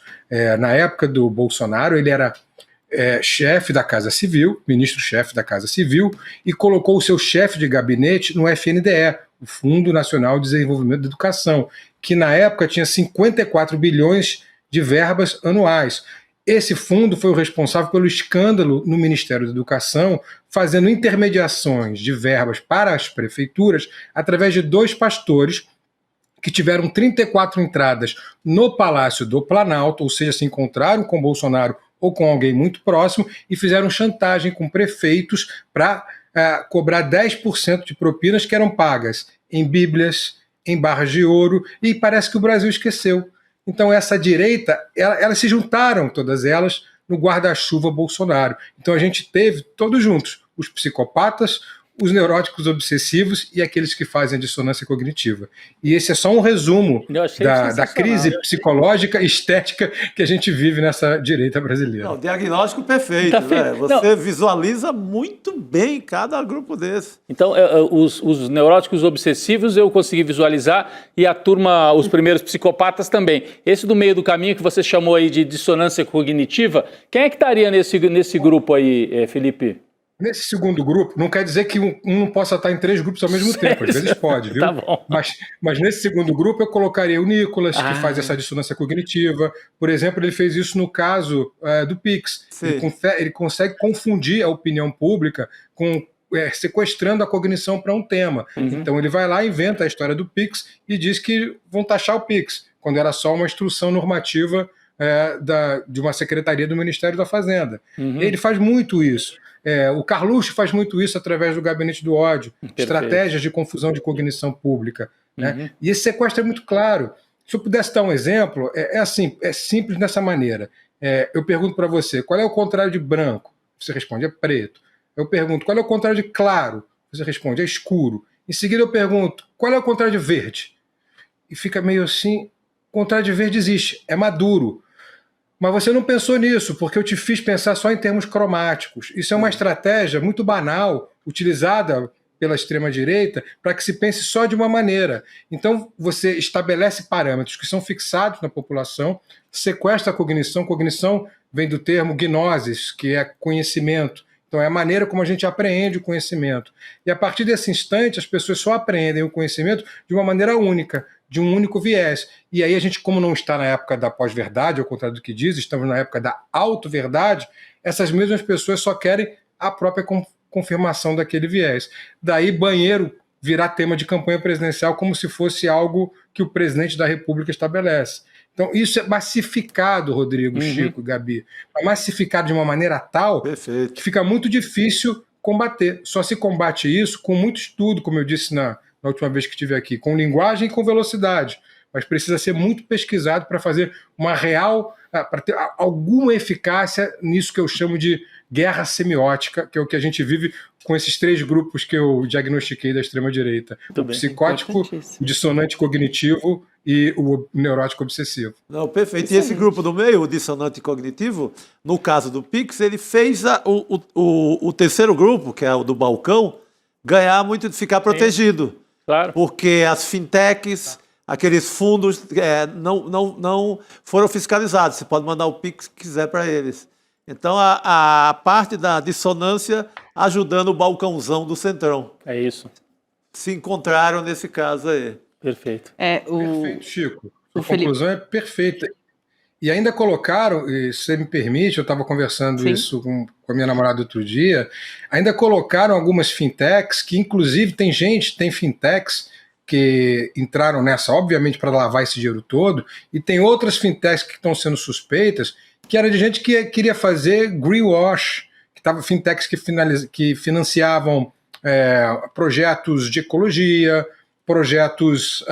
na época do Bolsonaro, ele era chefe da Casa Civil, ministro-chefe da Casa Civil, e colocou o seu chefe de gabinete no FNDE, o Fundo Nacional de Desenvolvimento da Educação, que na época tinha 54 bilhões de verbas anuais. Esse fundo foi o responsável pelo escândalo no Ministério da Educação, fazendo intermediações de verbas para as prefeituras através de 2 pastores que tiveram 34 entradas no Palácio do Planalto, ou seja, se encontraram com Bolsonaro ou com alguém muito próximo e fizeram chantagem com prefeitos para cobrar 10% de propinas que eram pagas em bíblias, em barras de ouro, e parece que o Brasil esqueceu. Então essa direita, elas se juntaram, todas elas, no guarda-chuva Bolsonaro. Então a gente teve, todos juntos, os psicopatas, os neuróticos obsessivos e aqueles que fazem a dissonância cognitiva. E esse é só um resumo da crise psicológica e estética que a gente vive nessa direita brasileira. Não, diagnóstico perfeito, né? Você visualiza muito bem cada grupo desse. Então, os neuróticos obsessivos eu consegui visualizar e a turma, os primeiros psicopatas também. Esse do meio do caminho que você chamou aí de dissonância cognitiva, quem é que estaria nesse grupo aí, Felipe? Nesse segundo grupo, não quer dizer que um não possa estar em 3 grupos ao mesmo tempo, às vezes pode, viu? Tá bom. Mas nesse segundo grupo eu colocaria o Nicolas, que faz essa dissonância cognitiva. Por exemplo, ele fez isso no caso do Pix. Ele consegue confundir a opinião pública com sequestrando a cognição para um tema. Então ele vai lá, inventa a história do Pix e diz que vão taxar o Pix, quando era só uma instrução normativa de uma secretaria do Ministério da Fazenda. Ele faz muito isso. O Carluxo faz muito isso através do gabinete do ódio, estratégias de confusão de cognição pública. Né? E esse sequestro é muito claro. Se eu pudesse dar um exemplo, é simples dessa maneira. Eu pergunto para você, qual é o contrário de branco? Você responde, é preto. Eu pergunto, qual é o contrário de claro? Você responde, é escuro. Em seguida eu pergunto, qual é o contrário de verde? E fica meio assim, o contrário de verde existe, é maduro. Mas você não pensou nisso, porque eu te fiz pensar só em termos cromáticos. Isso é uma estratégia muito banal, utilizada pela extrema-direita, para que se pense só de uma maneira. Então, você estabelece parâmetros que são fixados na população, sequestra a cognição. Cognição vem do termo gnosis, que é conhecimento. Então é a maneira como a gente apreende o conhecimento. E a partir desse instante, as pessoas só apreendem o conhecimento de uma maneira única, de um único viés. E aí a gente, como não está na época da pós-verdade, ao contrário do que diz, estamos na época da auto-verdade, essas mesmas pessoas só querem a própria confirmação daquele viés. Daí banheiro virar tema de campanha presidencial como se fosse algo que o presidente da República estabelece. Então, isso é massificado, Rodrigo, Chico e Gabi. É massificado de uma maneira tal que fica muito difícil combater. Só se combate isso com muito estudo, como eu disse na última vez que estive aqui, com linguagem e com velocidade. Mas precisa ser muito pesquisado para fazer uma real, para ter alguma eficácia nisso que eu chamo de guerra semiótica, que é o que a gente vive com esses 3 grupos que eu diagnostiquei da extrema-direita. O psicótico, o dissonante cognitivo e o neurótico obsessivo. Não, perfeito. E esse grupo do meio, o dissonante cognitivo, no caso do Pix, ele fez o terceiro grupo, que é o do balcão, ganhar muito, de ficar protegido. Claro. Porque as fintechs, aqueles fundos não foram fiscalizados. Você pode mandar o Pix que quiser para eles. Então, a parte da dissonância ajudando o balcãozão do Centrão. É isso. Se encontraram nesse caso aí. Perfeito. Perfeito, Chico. A conclusão é perfeita. E ainda colocaram, se você me permite, eu estava conversando isso com a minha namorada outro dia, ainda colocaram algumas fintechs, que inclusive tem fintechs que entraram nessa, obviamente, para lavar esse dinheiro todo, e tem outras fintechs que estão sendo suspeitas, que era de gente que queria fazer greenwash, fintechs que financiavam projetos de ecologia, projetos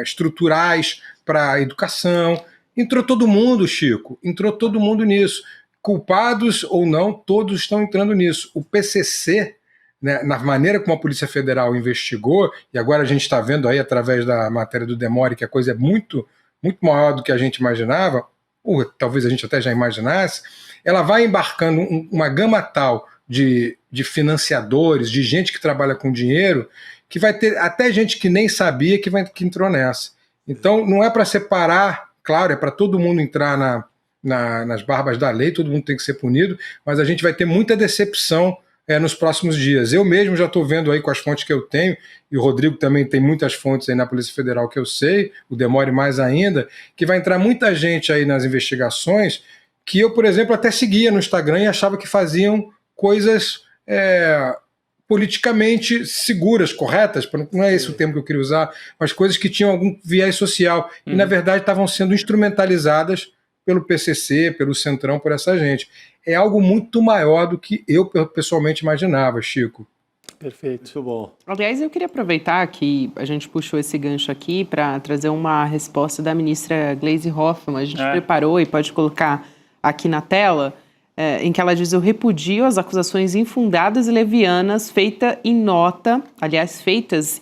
estruturais para educação. Entrou todo mundo, Chico, entrou todo mundo nisso. Culpados ou não, todos estão entrando nisso. O PCC, né, na maneira como a Polícia Federal investigou, e agora a gente está vendo aí através da matéria do Demore que a coisa é muito, muito maior do que a gente imaginava, ou talvez a gente até já imaginasse, ela vai embarcando uma gama tal de financiadores, de gente que trabalha com dinheiro, que vai ter até gente que nem sabia que entrou nessa. Então, não é para separar, claro, é para todo mundo entrar nas barbas da lei, todo mundo tem que ser punido, mas a gente vai ter muita decepção nos próximos dias. Eu mesmo já estou vendo aí com as fontes que eu tenho, e o Rodrigo também tem muitas fontes aí na Polícia Federal que eu sei, o Demore mais ainda, que vai entrar muita gente aí nas investigações que eu, por exemplo, até seguia no Instagram e achava que faziam coisas politicamente seguras, corretas, não é esse o termo que eu queria usar, mas coisas que tinham algum viés social e, na verdade, estavam sendo instrumentalizadas pelo PCC, pelo Centrão, por essa gente. É algo muito maior do que eu pessoalmente imaginava, Chico. Perfeito. Muito bom. Aliás, eu queria aproveitar que a gente puxou esse gancho aqui para trazer uma resposta da ministra Gleisi Hoffmann. A gente preparou e pode colocar aqui na tela, em que ela diz: eu repudio as acusações infundadas e levianas feitas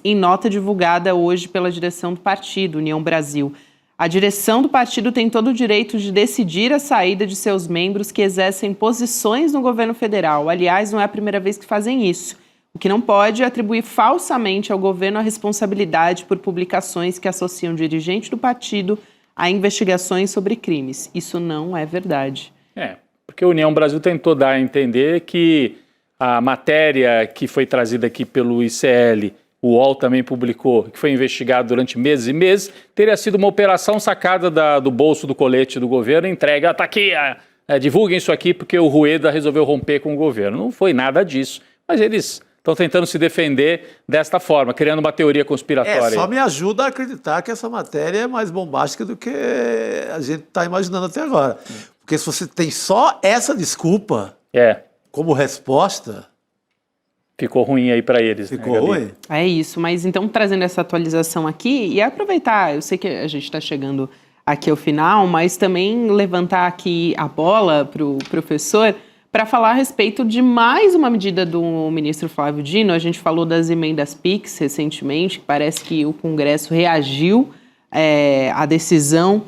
em nota divulgada hoje pela direção do partido, União Brasil. A direção do partido tem todo o direito de decidir a saída de seus membros que exercem posições no governo federal. Aliás, não é a primeira vez que fazem isso. O que não pode é atribuir falsamente ao governo a responsabilidade por publicações que associam dirigente do partido a investigações sobre crimes. Isso não é verdade. Porque a União Brasil tentou dar a entender que a matéria que foi trazida aqui pelo ICL, o UOL também publicou, que foi investigado durante meses e meses, teria sido uma operação sacada do bolso do colete do governo, entregue, está aqui, divulguem isso aqui porque o Rueda resolveu romper com o governo. Não foi nada disso, mas eles estão tentando se defender desta forma, criando uma teoria conspiratória. Só me ajuda a acreditar que essa matéria é mais bombástica do que a gente está imaginando até agora. Porque se você tem só essa desculpa como resposta... Ficou ruim aí para eles. Ficou ruim. É isso, mas então trazendo essa atualização aqui e aproveitar, eu sei que a gente está chegando aqui ao final, mas também levantar aqui a bola para o professor para falar a respeito de mais uma medida do ministro Flávio Dino. A gente falou das emendas PIX recentemente, que parece que o Congresso reagiu à decisão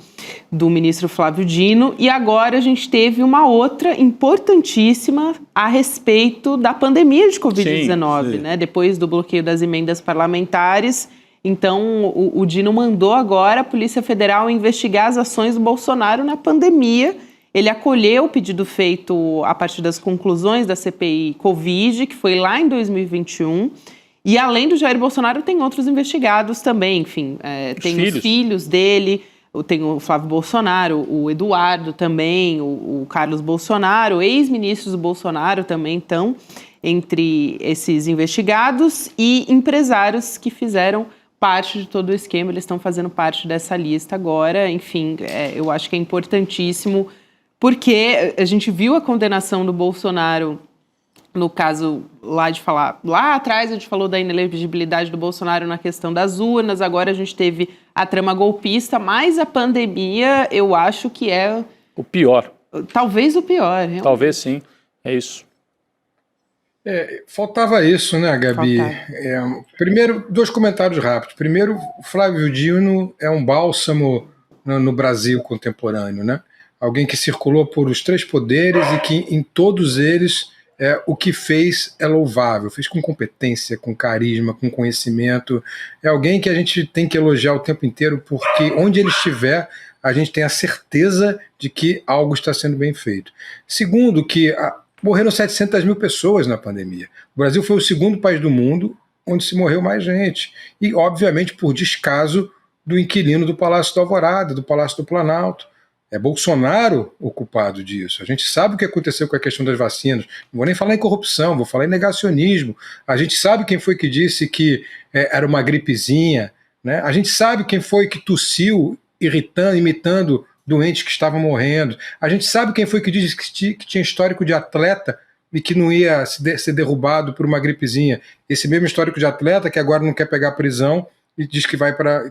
do ministro Flávio Dino, e agora a gente teve uma outra importantíssima a respeito da pandemia de Covid-19, né? Depois do bloqueio das emendas parlamentares. Então, o Dino mandou agora a Polícia Federal investigar as ações do Bolsonaro na pandemia. ele acolheu o pedido feito a partir das conclusões da CPI Covid, que foi lá em 2021. E além do Jair Bolsonaro, tem outros investigados também, enfim, tem os filhos dele, tem o Flávio Bolsonaro, o Eduardo também, o Carlos Bolsonaro, ex-ministros do Bolsonaro também estão entre esses investigados e empresários que fizeram parte de todo o esquema, eles estão fazendo parte dessa lista agora. Enfim, eu acho que é importantíssimo, porque a gente viu a condenação do Bolsonaro, no caso lá atrás a gente falou da inelegibilidade do Bolsonaro na questão das urnas, agora a gente teve a trama golpista, mas a pandemia eu acho que é... O pior. Talvez o pior. Realmente. Talvez sim, é isso. Faltava isso, né, Gabi? Primeiro, 2 comentários rápidos. Primeiro, o Flávio Dino é um bálsamo no Brasil contemporâneo, né? Alguém que circulou por os 3 poderes e que em todos eles o que fez é louvável. Fez com competência, com carisma, com conhecimento. É alguém que a gente tem que elogiar o tempo inteiro, porque onde ele estiver, a gente tem a certeza de que algo está sendo bem feito. Segundo, que morreram 700 mil pessoas na pandemia. O Brasil foi o 2º país do mundo onde se morreu mais gente. E, obviamente, por descaso do inquilino do Palácio do Alvorada, do Palácio do Planalto. É Bolsonaro o culpado disso. A gente sabe o que aconteceu com a questão das vacinas. Não vou nem falar em corrupção, vou falar em negacionismo. A gente sabe quem foi que disse que era uma gripezinha, né? A gente sabe quem foi que tossiu, imitando doentes que estavam morrendo. A gente sabe quem foi que disse que tinha histórico de atleta e que não ia ser derrubado por uma gripezinha. Esse mesmo histórico de atleta que agora não quer pegar prisão e diz que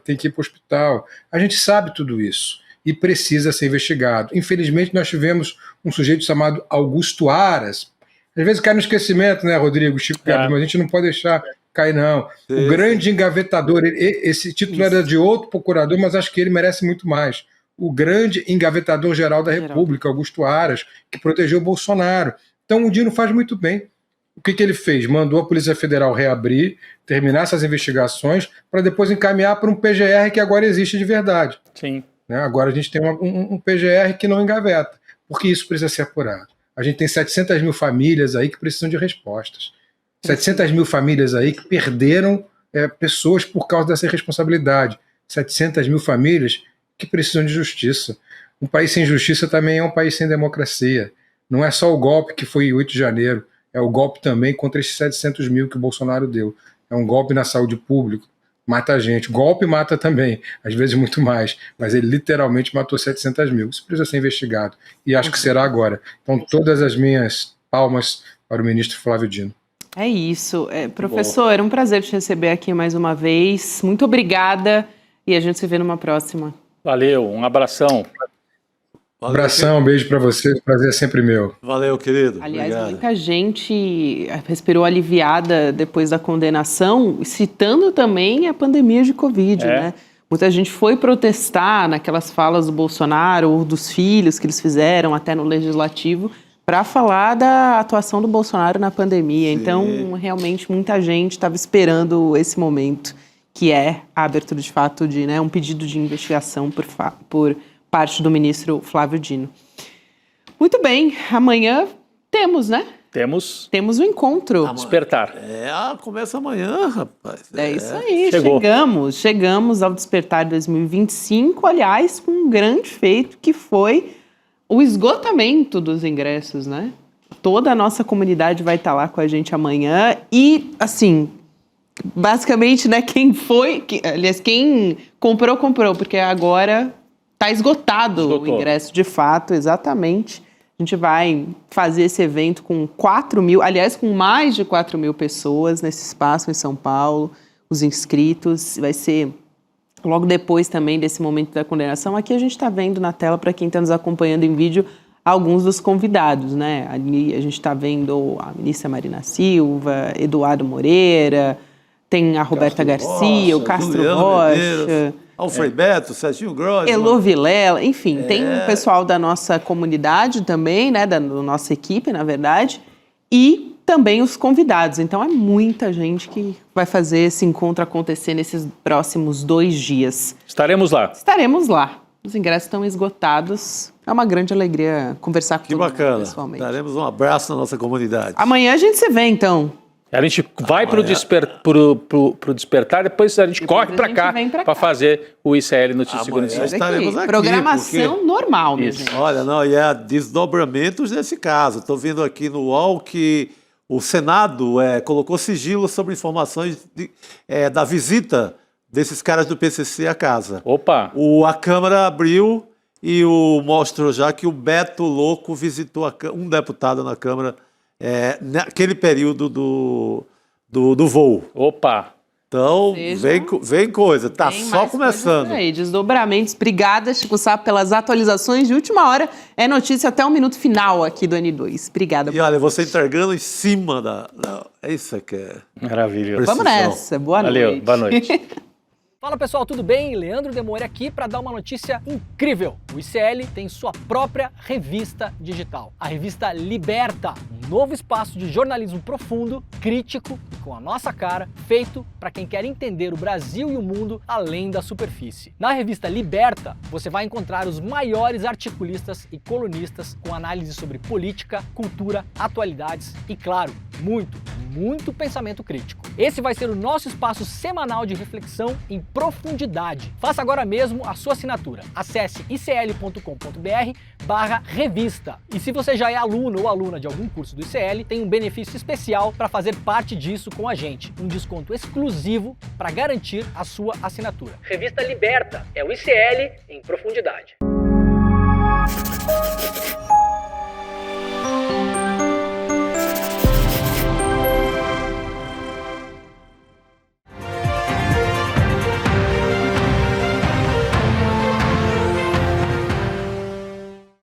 tem que ir para o hospital. A gente sabe tudo isso e precisa ser investigado. Infelizmente, nós tivemos um sujeito chamado Augusto Aras. Às vezes cai no esquecimento, né, Rodrigo, Chico, Gabi, mas a gente não pode deixar cair, não. O grande engavetador, esse título era de outro procurador, mas acho que ele merece muito mais. O grande engavetador-geral da República, Augusto Aras, que protegeu o Bolsonaro. Então o Dino faz muito bem. O que ele fez? Mandou a Polícia Federal reabrir, terminar essas investigações, para depois encaminhar para um PGR que agora existe de verdade. Sim. Agora a gente tem um PGR que não engaveta, porque isso precisa ser apurado. A gente tem 700 mil famílias aí que precisam de respostas. 700 mil famílias aí que perderam pessoas por causa dessa irresponsabilidade. 700 mil famílias que precisam de justiça. Um país sem justiça também é um país sem democracia. Não é só o golpe que foi em 8 de janeiro, é o golpe também contra esses 700 mil que o Bolsonaro deu. É um golpe na saúde pública. Mata a gente. Golpe mata também, às vezes muito mais, mas ele literalmente matou 700 mil. Isso precisa ser investigado e acho que será agora. Então, todas as minhas palmas para o ministro Flávio Dino. É isso. Professor, era um prazer te receber aqui mais uma vez. Muito obrigada e a gente se vê numa próxima. Valeu, um abração. Valeu, abração, um beijo para você, o prazer é sempre meu. Valeu, querido. Aliás, obrigado. Muita gente respirou aliviada depois da condenação, citando também a pandemia de Covid, né? Muita gente foi protestar naquelas falas do Bolsonaro ou dos filhos que eles fizeram até no Legislativo para falar da atuação do Bolsonaro na pandemia. Sim. Então, realmente, muita gente estava esperando esse momento, que é a abertura, de fato, de um pedido de investigação por parte do ministro Flávio Dino. Muito bem, amanhã temos, né? Temos um encontro. Despertar. Começa amanhã, rapaz. É isso aí, Chegou. Chegamos ao Despertar 2025, aliás, com um grande feito que foi o esgotamento dos ingressos, né? Toda a nossa comunidade vai estar lá com a gente amanhã e, assim, basicamente, né, quem comprou, porque agora está esgotado o ingresso de fato, exatamente. A gente vai fazer esse evento com 4 mil, aliás, com mais de 4 mil pessoas nesse espaço em São Paulo, os inscritos. Vai ser logo depois também desse momento da condenação. Aqui a gente está vendo na tela, para quem está nos acompanhando em vídeo, alguns dos convidados, né? Ali a gente está vendo a ministra Marina Silva, Eduardo Moreira, tem a Roberta Garcia, o Castro Rocha, Alfredo Beto, Serginho Gross, Elô Vilela, enfim, tem um pessoal da nossa comunidade também, né, da nossa equipe, na verdade, e também os convidados. Então é muita gente que vai fazer esse encontro acontecer nesses próximos 2 dias. Estaremos lá. Estaremos lá. Os ingressos estão esgotados. É uma grande alegria conversar com Que todo mundo bacana. pessoalmente. Daremos um abraço na nossa comunidade. Amanhã a gente se vê, então. A gente vai pro Despertar, depois a gente corre para cá para fazer o ICL Notícia Segurança e Saúde. Estaremos aqui, programação normal, minha gente. Olha, não, e há desdobramentos nesse caso. Estou vendo aqui no UOL que o Senado colocou sigilo sobre informações da visita desses caras do PCC à casa. Opa! A Câmara abriu e mostrou já que o Beto Louco visitou um deputado na Câmara naquele período do voo. Opa! Então, vem coisa, tá Tem só mais começando. coisas por aí, desdobramentos. Obrigada, Chico Sá, pelas atualizações de última hora. É notícia até o minuto final aqui do N2. Obrigada. E olha, você entregando em cima é isso que é. Maravilhoso. Vamos nessa. Boa noite. Valeu, boa noite. Fala pessoal, tudo bem? Leandro Demore aqui para dar uma notícia incrível. O ICL tem sua própria revista digital, a revista Liberta, um novo espaço de jornalismo profundo, crítico, com a nossa cara, feito para quem quer entender o Brasil e o mundo além da superfície. Na revista Liberta, você vai encontrar os maiores articulistas e colunistas com análise sobre política, cultura, atualidades e, claro, muito pensamento crítico. Esse vai ser o nosso espaço semanal de reflexão em profundidade. Faça agora mesmo a sua assinatura. Acesse icl.com.br/revista. E se você já é aluno ou aluna de algum curso do ICL, tem um benefício especial para fazer parte disso com a gente. Um desconto exclusivo para garantir a sua assinatura. Revista Liberta é o ICL em profundidade.